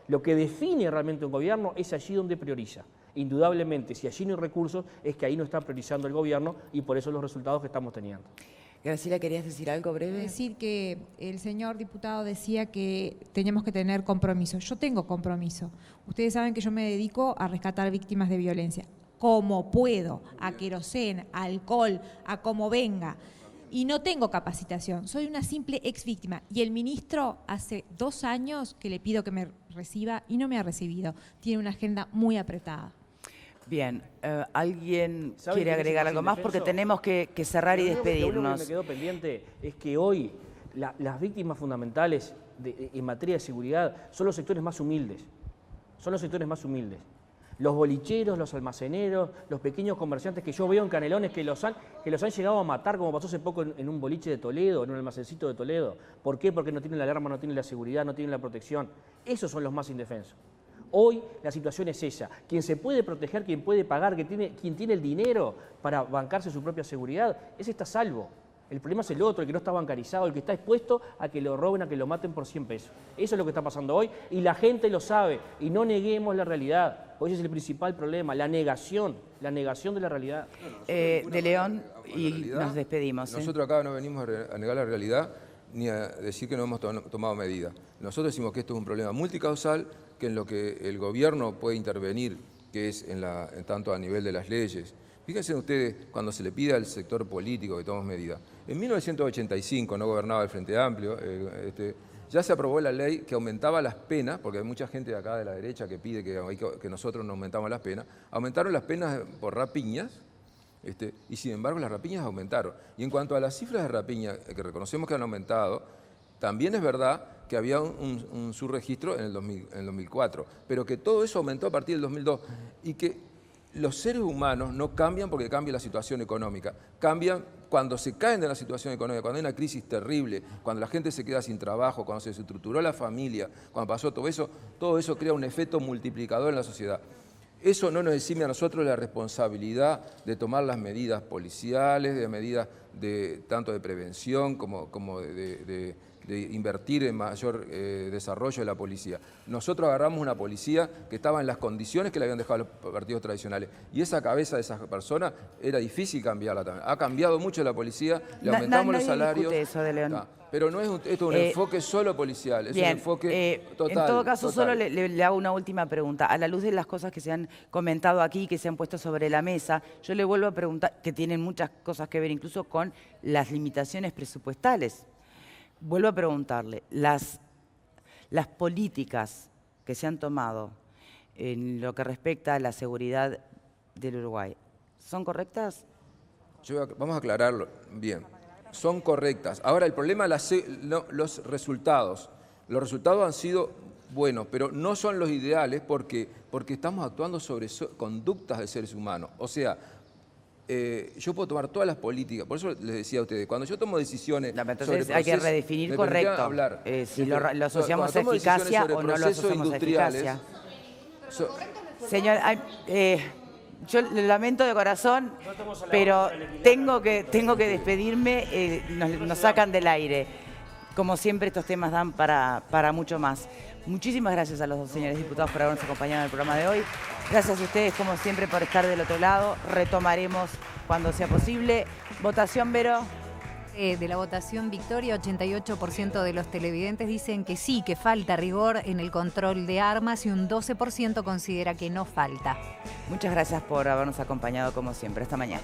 Lo que define realmente un gobierno es allí donde prioriza. Indudablemente, si allí no hay recursos, es que ahí no está priorizando el gobierno y por eso los resultados que estamos teniendo. Graciela, ¿querías decir algo breve? Decir que el señor diputado decía que teníamos que tener compromiso. Yo tengo compromiso. Ustedes saben que yo me dedico a rescatar víctimas de violencia. Como puedo, a querosén, a alcohol, a como venga. Y no tengo capacitación, soy una simple ex víctima. Y el ministro hace 2 años que le pido que me reciba y no me ha recibido. Tiene una agenda muy apretada. Bien, ¿alguien quiere agregar algo más? Porque tenemos que cerrar y despedirnos. Lo único que me quedó pendiente es que hoy las víctimas fundamentales en materia de seguridad son los sectores más humildes. Son los sectores más humildes. Los bolicheros, los almaceneros, los pequeños comerciantes que yo veo en Canelones que los han llegado a matar, como pasó hace poco en un boliche de Toledo, en un almacencito de Toledo. ¿Por qué? Porque no tienen la alarma, no tienen la seguridad, no tienen la protección. Esos son los más indefensos. Hoy la situación es esa. Quien se puede proteger, quien puede pagar, quien tiene el dinero para bancarse su propia seguridad, ese está a salvo. El problema es el otro, el que no está bancarizado, el que está expuesto a que lo roben, a que lo maten por 100 pesos. Eso es lo que está pasando hoy y la gente lo sabe. Y no neguemos la realidad. Hoy es el principal problema, la negación de la realidad. De León, y nos despedimos. Nosotros acá no venimos a negar la realidad ni a decir que no hemos tomado medidas. Nosotros decimos que esto es un problema multicausal, que en lo que el gobierno puede intervenir, que es tanto a nivel de las leyes. Fíjense ustedes cuando se le pide al sector político que tome medidas. En 1985 no gobernaba el Frente Amplio, ya se aprobó la ley que aumentaba las penas, porque hay mucha gente de acá de la derecha que pide que nosotros no aumentamos las penas. Aumentaron las penas por rapiñas, y sin embargo las rapiñas aumentaron. Y en cuanto a las cifras de rapiña, que reconocemos que han aumentado, también es verdad que había un subregistro en el 2004, pero que todo eso aumentó a partir del 2002 y que los seres humanos no cambian porque cambia la situación económica, cambian cuando se caen de la situación económica, cuando hay una crisis terrible, cuando la gente se queda sin trabajo, cuando se desestructuró la familia, cuando pasó todo eso crea un efecto multiplicador en la sociedad. Eso no nos exime a nosotros la responsabilidad de tomar las medidas policiales, de medidas tanto de prevención como de invertir en mayor desarrollo de la policía. Nosotros agarramos una policía que estaba en las condiciones que le habían dejado los partidos tradicionales. Y esa cabeza de esa persona era difícil cambiarla también. Ha cambiado mucho la policía, le aumentamos los salarios. Eso de León. Pero no es esto es un enfoque solo policial, es bien, un enfoque total. En todo caso, total. solo le hago una última pregunta. A la luz de las cosas que se han comentado aquí, que se han puesto sobre la mesa, yo le vuelvo a preguntar, que tienen muchas cosas que ver incluso con las limitaciones presupuestales. Vuelvo a preguntarle, las políticas que se han tomado en lo que respecta a la seguridad del Uruguay, ¿son correctas? Vamos a aclararlo bien. Son correctas. Ahora, el problema los resultados. Los resultados han sido buenos, pero no son los ideales porque estamos actuando sobre conductas de seres humanos. O sea, yo puedo tomar todas las políticas, por eso les decía a ustedes, cuando yo tomo decisiones entonces hay que redefinir correcto si lo asociamos a eficacia o no lo asociamos a eficacia. Señor, yo lo lamento de corazón, pero tengo que despedirme, nos sacan del aire. Como siempre, estos temas dan para mucho más. Muchísimas gracias a los dos señores diputados por habernos acompañado en el programa de hoy. Gracias a ustedes, como siempre, por estar del otro lado. Retomaremos cuando sea posible. Votación, Vero. De la votación victoria, 88% de los televidentes dicen que sí, que falta rigor en el control de armas y un 12% considera que no falta. Muchas gracias por habernos acompañado como siempre. Hasta mañana.